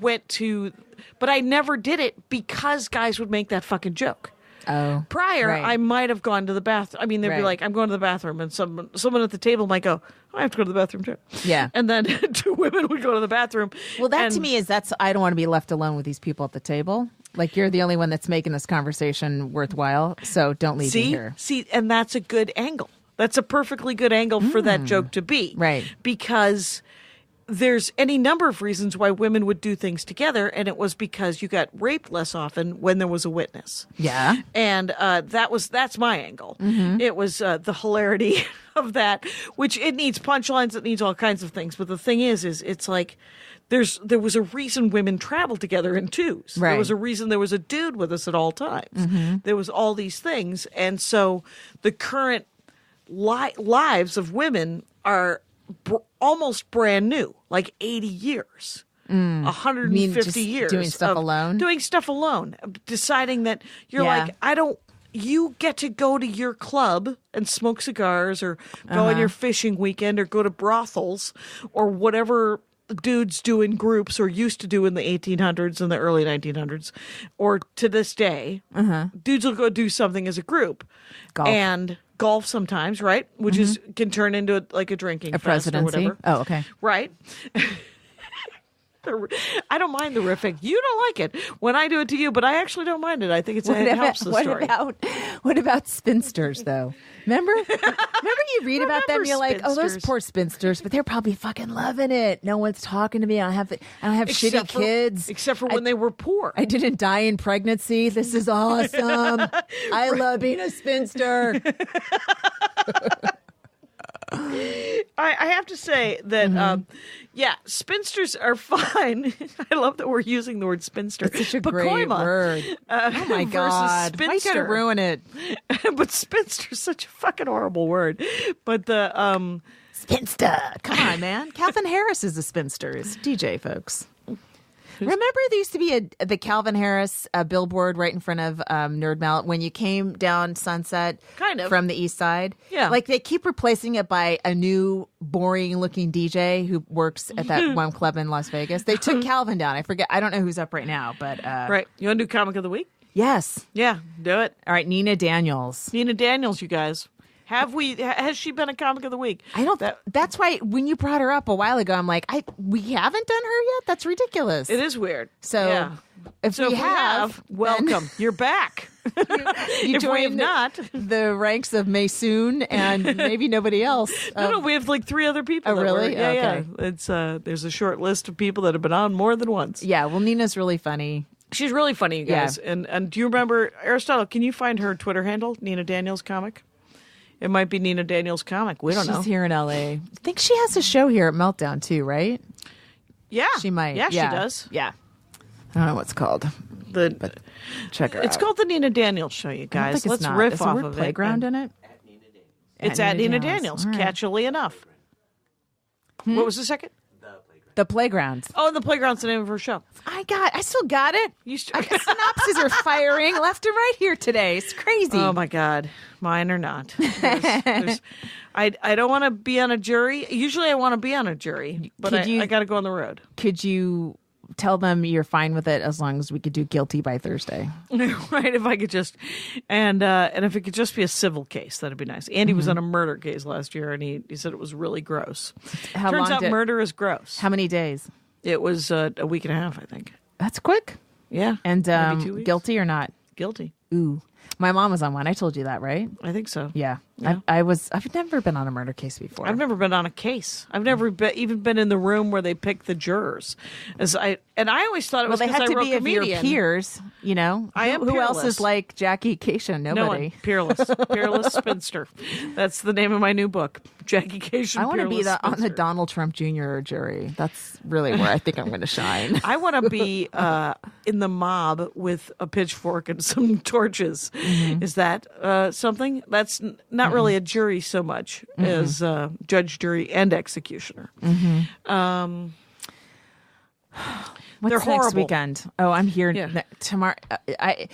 went to, but I never did it because guys would make that fucking joke. Oh, Prior, right. I might have gone to the bathroom. I mean, they'd be Right. like, "I'm going to the bathroom," and someone at the table might go, "I have to go to the bathroom too." Yeah. and then 2 women would go to the bathroom. Well, that to and- me is I don't want to be left alone with these people at the table. Like you're the only one that's making this conversation worthwhile. So don't leave me here. See, and that's a good angle. That's a perfectly good angle for that joke to be. Right. Because there's any number of reasons why women would do things together, and it was because you got raped less often when there was a witness. Yeah. And that's my angle. It was the hilarity of that, which it needs punchlines, it needs all kinds of things. But the thing is it's like there was a reason women traveled together in twos. Right. There was a reason there was a dude with us at all times. There was all these things, and so the current lives of women are almost brand new, like 80 years. 150 You mean just years doing stuff of alone? doing stuff alone, deciding that you're Yeah. like, you get to go to your club and smoke cigars or go on your fishing weekend or go to brothels or whatever dudes do in groups or used to do in the 1800s and the early 1900s or to this day. Dudes will go do something as a group. Golf. And golf sometimes, right? Which can turn into like a drinking A fest or presidency. whatever. Oh, okay. Right. I don't mind the riffing. You don't like it when I do it to you, but I actually don't mind it. I think it helps the story. What about spinsters though? Remember you read about them, Remember you're like, oh, those spinsters. poor spinsters, but they're probably fucking loving it. No one's talking to me. I don't have shitty Except for- kids. Except for when they were poor. I didn't die in pregnancy. This is awesome. I love being a spinster. I have to say that, spinsters are fine. I love that we're using the word spinster. It's such a great Pacoima, word. Oh my versus God. Why you gotta spinster. ruin it? But spinster is such a fucking horrible word. But the Spinster. Come on, man. Calvin Harris is a spinster. It's DJ, folks. Remember there used to be the Calvin Harris billboard right in front of Nerd Melt when you came down Sunset Kind of. from the east side? Yeah. Like they keep replacing it by a new boring looking DJ who works at that one club in Las Vegas. They took Calvin down. I don't know who's up right now, but right. You want to do comic of the week? yes. Yeah, do it. All right, Nina Daniels. Nina Daniels, you guys. Has she been a comic of the week? I don't. That's why when you brought her up a while ago, I'm like, we haven't done her yet. That's ridiculous. It is weird. So yeah. if So we if have, welcome. You're back. you if we have joined not, the ranks of Maysoon and maybe nobody else. no, we have like 3 other people. Oh, that really? Yeah, Okay. yeah. It's there's a short list of people that have been on more than once. Yeah, well, Nina's really funny. She's really funny, you guys. Yeah. And do you remember Aristotle? Can you find her Twitter handle, Nina Daniels Comic? It might be Nina Daniels Comic. We don't know. She's here in LA. I think she has a show here at Meltdown too, right? Yeah, She might. Yeah, she does. Yeah. I don't know what's called. Check her It's out. called the Nina Daniels Show, you I don't guys. think it's Let's not. riff Is the off word of playground it. in it? It's at Nina Daniels. All right. Catchily enough. What was the second? The Playground. Oh, The Playground's the name of her show. I still got it. Synopses are firing left and right here today. It's crazy. Oh my God, mine are not. I don't want to be on a jury. Usually, I want to be on a jury, but I got to go on the road. Could you tell them you're fine with it as long as we could do guilty by Thursday? Right? If I could just, and if it could just be a civil case, that'd be nice. Andy was on a murder case last year, and he said it was really gross. Turns out murder is gross. How many days? It was a week and a half, I think. That's quick. Yeah. And maybe 2 weeks. Guilty or not? Guilty. Ooh. My mom was on one. I told you that, right? I think so. Yeah. Yeah. I've never been on a murder case before. I've never been on a case. I've never even been in the room where they pick the jurors. I always thought it was they because had I to wrote be of comedian. your peers, you know. I am Who else peerless. is like Jackie Cation? Nobody. No one. Peerless spinster. That's the name of my new book, Jackie Cation. I want to be Peerless on the Spinster. Donald Trump Jr. jury. That's really where I think I'm going to shine. I want to be in the mob with a pitchfork and some torches. Mm-hmm. Is that something? That's not really a jury so much as judge, jury, and executioner. Mm-hmm. What's They're next horrible. weekend? Oh, I'm here Yeah. tomorrow.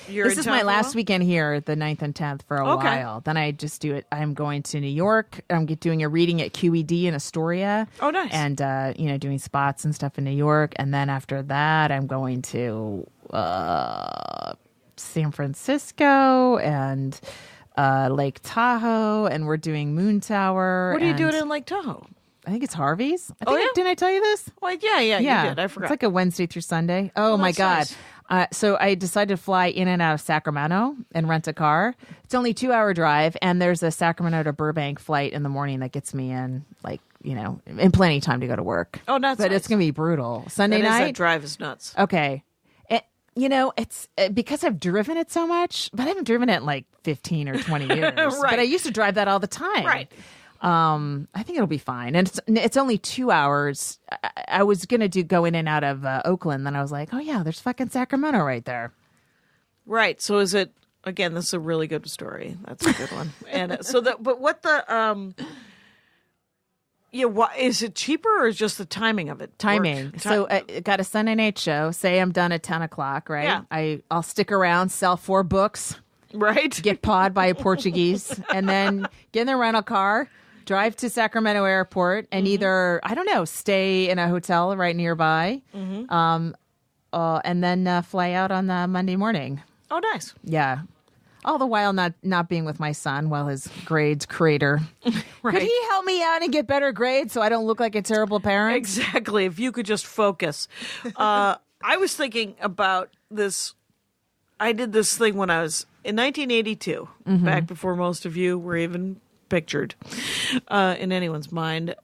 You're This in is town my for a last while? weekend here, the 9th and 10th for a Okay. while. Then I just do it. I'm going to New York. I'm doing a reading at QED in Astoria. Oh, nice. And doing spots and stuff in New York. And then after that, I'm going to San Francisco and Lake Tahoe, and we're doing Moon Tower. What are you and doing in Lake Tahoe? I think it's Harvey's. Oh, yeah? Didn't I tell you this? Well, yeah, you did. I forgot. It's like a Wednesday through Sunday. Oh, my that's God. nice. So I decided to fly in and out of Sacramento and rent a car. It's only a 2-hour drive, and there's a Sacramento to Burbank flight in the morning that gets me in, in plenty of time to go to work. Oh, that's But nice. it's going to be brutal. Sunday That night? drive is nuts. Okay. It's because I've driven it so much, but I haven't driven it in like 15 or 20 years. Right. But I used to drive that all the time. Right. I think it'll be fine. And it's only 2 hours. I was going to go in and out of Oakland. Then I was like, oh, yeah, there's fucking Sacramento right there. Right. So is it, again, this is a really good story. That's a good one. And but what the, is it cheaper or is just the timing of it? Timing. So I got a Sunday night show. Say I'm done at 10 o'clock, right? Yeah. I'll stick around, sell 4 books, right? get pawed by a Portuguese, and then get in the rental car, drive to Sacramento Airport, and either, I don't know, stay in a hotel right nearby, and then fly out on the Monday morning. Oh, nice. Yeah. All the while not being with my son while his grades crater. Right. Could he help me out and get better grades so I don't look like a terrible parent? Exactly. If you could just focus. I was thinking about this. I did this thing when I was in 1982, back before most of you were even pictured in anyone's mind.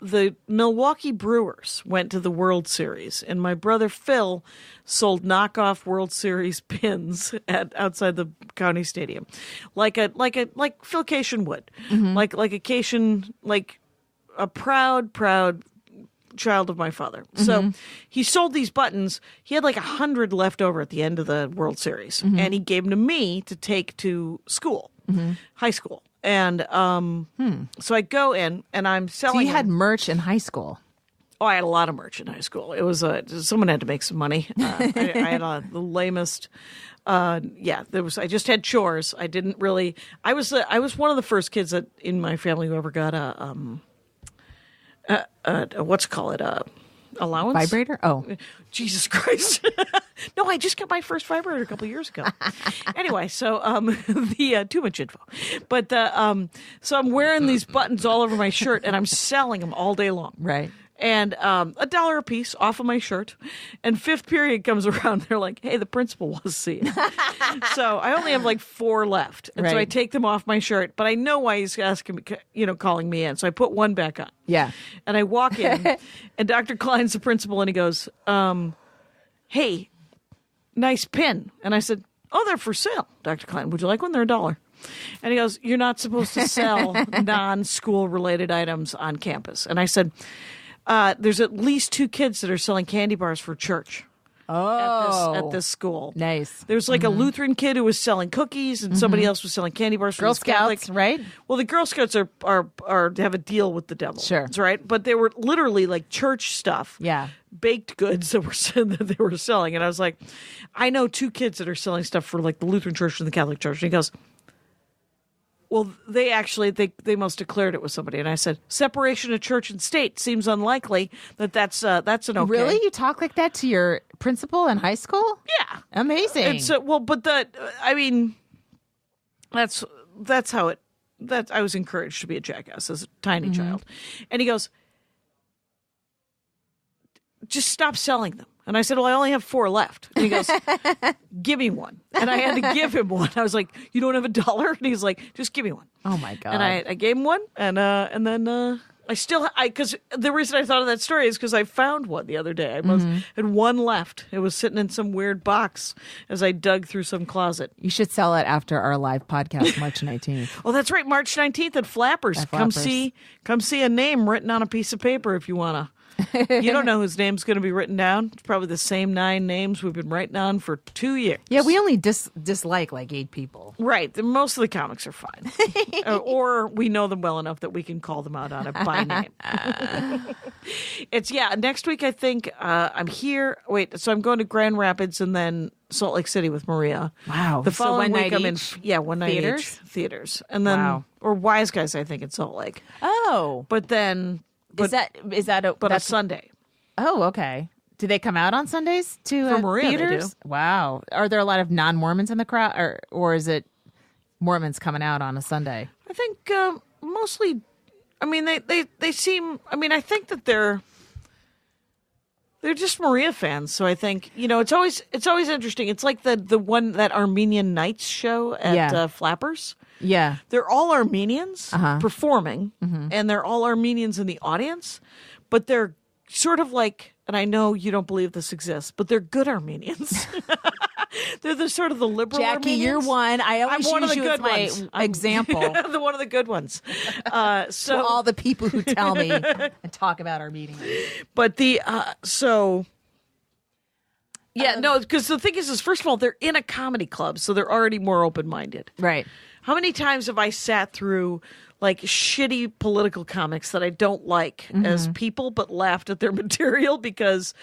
The Milwaukee Brewers went to the World Series, and my brother Phil sold knockoff World Series pins outside the county stadium, like Phil Cation would, like a Cation, like a proud child of my father. So he sold these buttons. He had like 100 left over at the end of the World Series, and he gave them to me to take to school, high school. And so I go in and I'm selling. So you had them. merch in high school. Oh, I had a lot of merch in high school. It was someone had to make some money. I had the lamest. There was. I just had chores. I didn't really. I was one of the first kids in my family who ever got what's it called allowance Vibrator? Oh. Jesus Christ. No, I just got my first vibrator a couple of years ago. Anyway, so the too much info. But so I'm wearing these buttons all over my shirt and I'm selling them all day long. Right. And $1 a piece off of my shirt. And fifth period comes around. They're like, hey, the principal wants to see you. So I only have like 4 left. And so I Right. take them off my shirt. But I know why he's asking me, calling me in. So I put one back on. Yeah. And I walk in, and Dr. Klein's the principal, and he goes, hey, nice pin. And I said, oh, they're for sale, Dr. Klein. Would you like one? They're $1. And he goes, you're not supposed to sell non-school related items on campus. And I said, there's at least 2 kids that are selling candy bars for church. at this school. Nice. There's like a Lutheran kid who was selling cookies, and somebody else was selling candy bars. Girl Scouts, right? Well, the Girl Scouts are have a deal with the devil. Sure. That's right. But they were literally like church stuff. Yeah. Baked goods that they were selling. And I was like, I know 2 kids that are selling stuff for like the Lutheran church and the Catholic church. And he goes, well, they must have declared it was somebody. And I said, separation of church and state seems unlikely that's an okay. Really? You talk like that to your principal in high school? Yeah. Amazing. And so, well, but that's how it, that I was encouraged to be a jackass as a tiny child. And he goes, just stop selling them. And I said, well, I only have 4 left. And he goes, give me one. And I had to give him one. I was like, you don't have $1? And he's like, just give me one. Oh my God. And I gave him one. And then because the reason I thought of that story is because I found one the other day. I had one left. It was sitting in some weird box as I dug through some closet. You should sell it after our live podcast, March 19th. Oh, that's right. March 19th at Flappers. Come see a name written on a piece of paper if you want to. You don't know whose name's going to be written down. It's probably the same 9 names we've been writing down for 2 years. Yeah, we only dislike like 8 people. Right. Most of the comics are fine. Or we know them well enough that we can call them out on it by name. Next week I think I'm here. So I'm going to Grand Rapids and then Salt Lake City with Maria. Wow. The following one week night I'm each? in one night Theaters? each theaters. And then or Wise Guys I think in Salt Lake. Oh. But then Is that a Sunday. Oh, okay. Do they come out on Sundays to For Maria, they theaters? do. Wow. Are there a lot of non-Mormons in the crowd, or is it Mormons coming out on a Sunday? I think mostly. I mean, they seem. I mean, I think that they're just Maria fans. So I think it's always interesting. It's like the one that Armenian Nights show at Flappers. Yeah. They're all Armenians performing, and they're all Armenians in the audience, but they're sort of like, and I know you don't believe this exists, but they're good Armenians. They're the sort of the liberal Jackie, Armenians. you're one. I always I'm one use of the you as good my ones. example. The one of the good ones. So all the people who tell me and talk about Armenians. But because the thing is first of all, they're in a comedy club, so they're already more open-minded. Right. How many times have I sat through like shitty political comics that I don't like as people, but laughed at their material because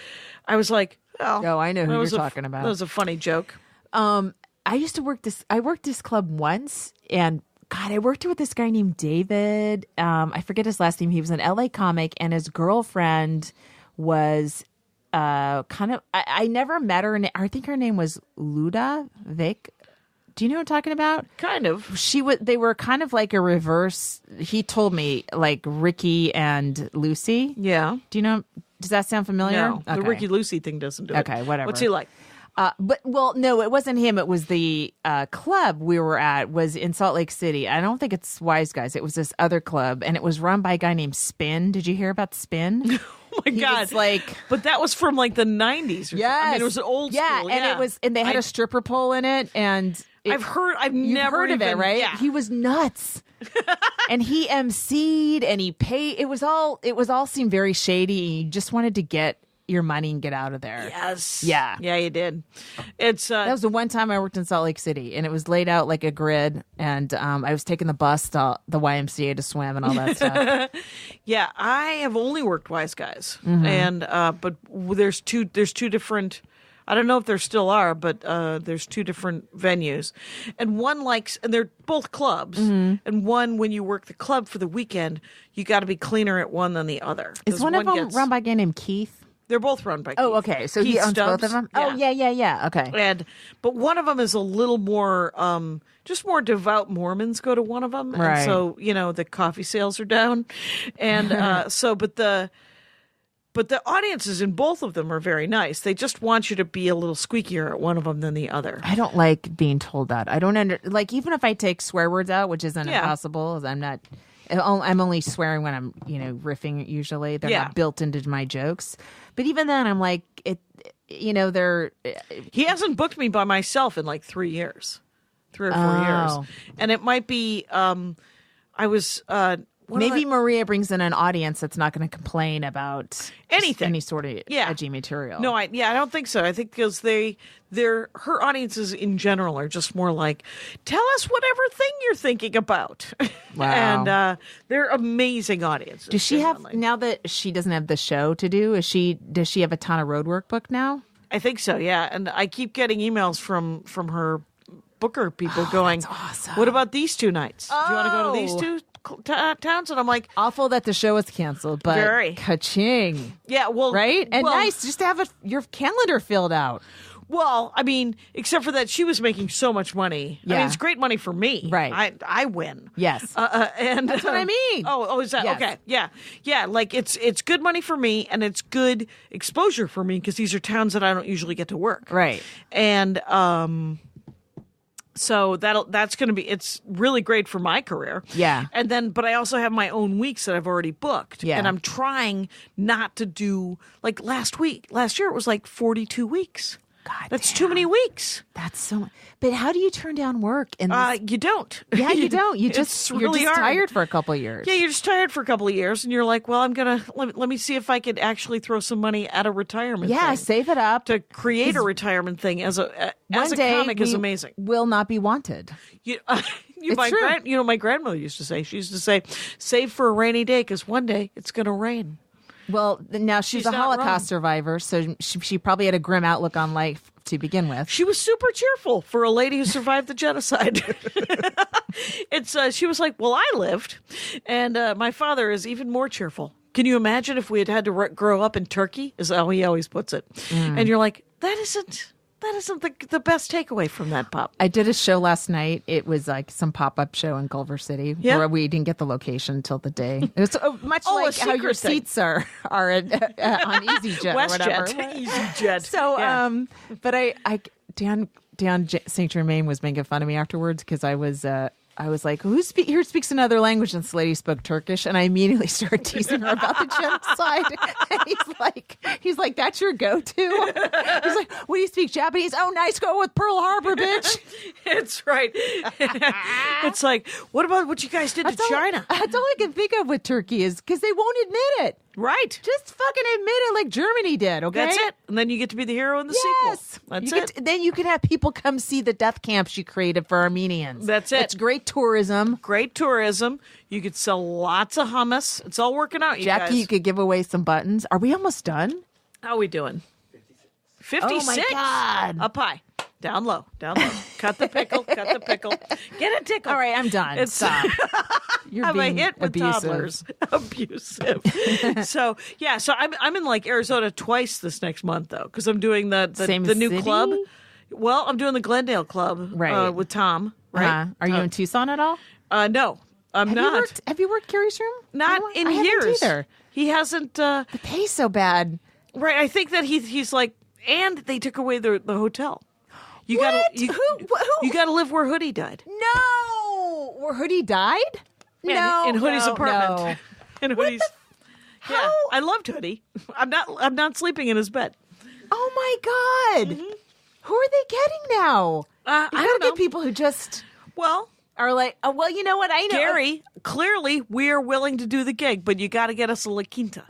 I was like, oh, I know who that you're was talking about. That was a funny joke. I used to work this club once, and God, I worked with this guy named David. I forget his last name. He was an LA comic, and his girlfriend was kind of. I never met her, and I think her name was Ludovic. Do you know what I'm talking about? Kind of. They were kind of like a reverse. He told me like Ricky and Lucy. Yeah. Do you know? Does that sound familiar? No, the Ricky Lucy thing doesn't do it. Okay, whatever. What's he like? No, it wasn't him. It was the club we were at was in Salt Lake City. I don't think it's Wise Guys. It was this other club, and it was run by a guy named Spin. Did you hear about Spin? Oh my God! But that was from like the 90s. Yes, I mean, it was an old school. And they had a stripper pole in it, and I've never heard of it, right? Yeah. He was nuts, and he emceed, and he paid. It was all seemed very shady. You just wanted to get your money and get out of there. Yes. Yeah. Yeah, you did. It's that was the one time I worked in Salt Lake City, and it was laid out like a grid, and I was taking the bus to the YMCA to swim and all that stuff. Yeah, I have only worked Wise Guys, and but there's two different. I don't know if there still are, but there's 2 different venues, and and they're both clubs, and one when you work the club for the weekend, you got to be cleaner at one than the other. Is one of them run by a guy named Keith? They're both run by Keith. Oh, okay. So Keith he owns Stubbs. both of them? Yeah. Oh, yeah. Okay. But one of them is a little more, just more devout Mormons go to one of them. Right. And so, the coffee sales are down. And but the audiences in both of them are very nice. They just want you to be a little squeakier at one of them than the other. I don't like being told that. I don't even if I take swear words out, which isn't impossible, I'm only swearing when I'm, riffing usually. They're not built into my jokes. But even then, I'm like, they're... He hasn't booked me by myself in like 3 years. 3 or 4 years. And it might be... I was... Maybe Maria brings in an audience that's not going to complain about anything, any sort of edgy material. No, I don't think so. I think because her audiences in general are just more like, tell us whatever thing you're thinking about. Wow. And they're amazing audiences. Does she have, now that she doesn't have the show to do, does she have a ton of road work booked now? I think so, yeah. And I keep getting emails from her booker people going, that's awesome. What about these 2 nights? Do you want to go to these 2 towns? And I'm like, awful that the show was canceled, but very. Ka-ching. Yeah, well, right? And nice just to have your calendar filled out. Well, I mean, except for that, she was making so much money. Yeah. I mean, it's great money for me. Right. I win. Yes. And that's what I mean. Oh, is that yes. okay? Yeah, yeah. Like it's good money for me, and it's good exposure for me because these are towns that I don't usually get to work. Right. And so that's going to be, it's really great for my career. Yeah. And then, but I also have my own weeks that I've already booked. Yeah. And I'm trying not to do, like last year it was like 42 weeks. God, that's too many weeks. That's so much. But how do you turn down work? In this? You don't. Yeah, you don't. You're really just hard. tired for a couple of years. Yeah, you're just tired for a couple of years, and you're like, well, I'm gonna let me see if I could actually throw some money at a retirement. Yeah, thing save it up to create a retirement thing as a comic is amazing. Will not be wanted. My grandmother used to say. She used to say, "Save for a rainy day, because one day it's gonna rain." Well, now she's a Holocaust survivor, so she probably had a grim outlook on life to begin with. She was super cheerful for a lady who survived the genocide. She was like, well, I lived, and my father is even more cheerful. Can you imagine if we had to grow up in Turkey, is how he always puts it. And you're like, that isn't the best takeaway from that pop. I did a show last night. It was like some pop-up show in Culver City where we didn't get the location till the day. It was much like how your seats are on EasyJet or whatever. EasyJet. So, but Dan St. Germain was making fun of me afterwards because I was like, who speaks another language? And this lady spoke Turkish, and I immediately started teasing her about the genocide. And he's like, that's your go-to? He's like, what do you speak, Japanese? Oh, nice, go with Pearl Harbor, bitch. It's right. It's like, what about what you guys did to China? That's all I can think of with Turkey is because they won't admit it. Right. Just fucking admit it like Germany did, okay? That's it. And then you get to be the hero in the sequel. That's it. Then you can have people come see the death camps you created for Armenians. That's it. It's great tourism. Great tourism. You could sell lots of hummus. It's all working out, you Jackie, guys. you could give away some buttons. Are we almost done? How are we doing? 56. Oh, my God. Up high. Down low. Cut the pickle. Get a tickle. All right, I'm done. Stop. You're being hit with abusive. toddlers. Abusive. So I'm in like Arizona twice this next month though, because I'm doing the new city? club. Well, I'm doing the Glendale Club with Tom. Right? Are you in Tucson at all? No, I'm not. Have you worked Gary's room? Not in I years. haven't either. He hasn't. The pay's so bad. Right. I think that he's like, and they took away the hotel. You What? gotta Who? You gotta live where Hoodie died. No, where Hoodie died? In Hoodie's apartment. No. In Hoodie's. Yeah, How? I loved Hoodie. I'm not sleeping in his bed. Oh my God! Who are they getting now? I You don't gotta know. get people who just Well, are like, oh, well, you know what? I know. Gary, clearly we are willing to do the gig, but you got to get us a La Quinta.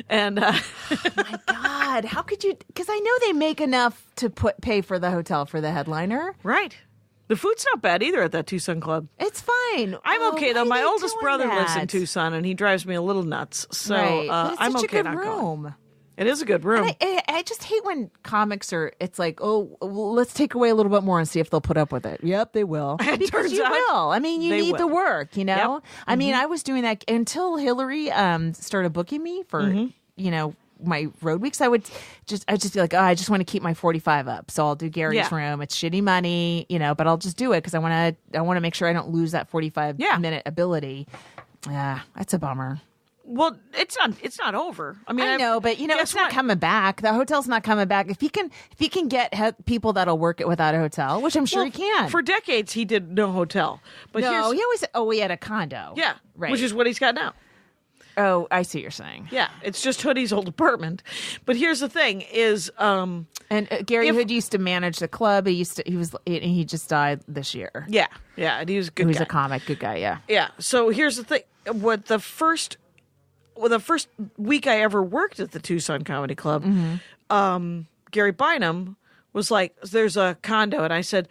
And My God, how could you? Because I know they make enough to pay for the hotel for the headliner. right, the food's not bad either at that Tucson club. It's fine. I'm okay though. why My are they oldest doing brother lives in that? Tucson, and he drives me a little nuts. So Right. But it's I'm such okay a good not going. room. It is a good room. I just hate when comics are. It's like, oh, well, let's take away a little bit more and see if they'll put up with it. Yep, they will. Because turns you out will. I mean, you they need will. the work. You know. Yep. I mean, I was doing that until Hillary started booking me for my road weeks. I'd just be like, oh, I just want to keep my 45 up, so I'll do Gary's room. It's shitty money, but I'll just do it because I want to make sure I don't lose that 45-minute ability. Yeah, that's a bummer. Well, it's not over. I mean, I know, but it's not coming back. The hotel's not coming back. If he can get people that'll work it without a hotel, which I'm sure he can. For decades, he did no hotel. But no, he always. Oh, we had a condo. yeah, right. which is what he's got now. Oh, I see what you're saying. Yeah, it's just Hoodie's old apartment. But here's the thing: is And Gary Hood used to manage the club. He just died this year. yeah, and he was a good. He was guy. a comic, good guy. Yeah. Yeah. So here's the thing. the first week I ever worked at the Tucson Comedy Club, Gary Bynum was like, "There's a condo," and I said,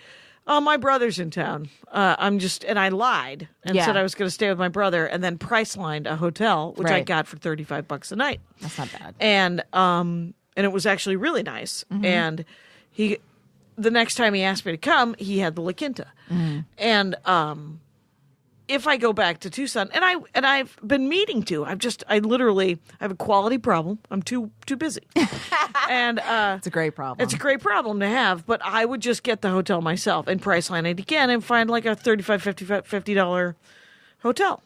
"Oh, my brother's in town. And I lied and said I was going to stay with my brother, and then price lined a hotel, which I Right. got for $35 a night. That's not bad. And it was actually really nice. And the next time he asked me to come, he had the La Quinta. And if I go back to Tucson, and I've been meaning to, I literally have a quality problem. I'm too busy. And It's a great problem. it's a great problem to have, but I would just get the hotel myself and price line it again and find like a $35, $50 hotel.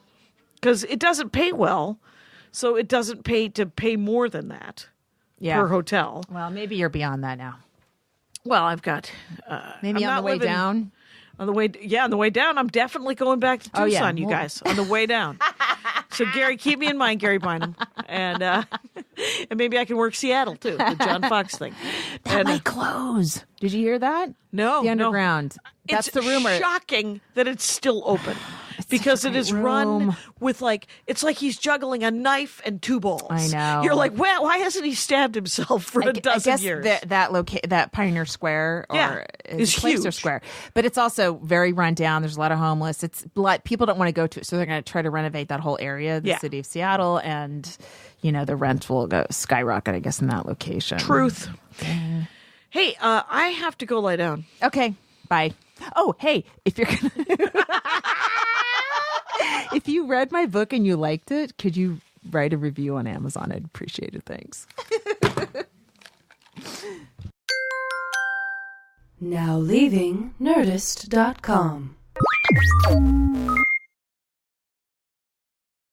Because it doesn't pay well, so it doesn't pay to pay more than that per hotel. Well, maybe you're beyond that now. Well, I've got... Maybe I'm on not the way living- down. On the way down, I'm definitely going back to Tucson, Oh, yeah. you Well- guys, on the way down. So, Gary, keep me in mind, Gary Bynum. And and maybe I can work Seattle, too, the John Fox thing. That And, might close. Did you hear that? No, The underground. That's it's the rumor. shocking that it's still open. Because such a it is great run room. with it's like he's juggling a knife and two balls. I know. You're like, well, why hasn't he stabbed himself for a I dozen guess years? that Pioneer Square is Placer huge. Square, but it's also very run down. There's a lot of homeless. It's people don't want to go to it, so they're going to try to renovate that whole area, the city of Seattle, and the rent will go skyrocket, I guess, in that location. Truth. Hey, I have to go lie down. Okay, bye. Oh, hey, if you're gonna if you read my book and you liked it, could you write a review on Amazon? I'd appreciate it. Thanks. Now leaving Nerdist.com.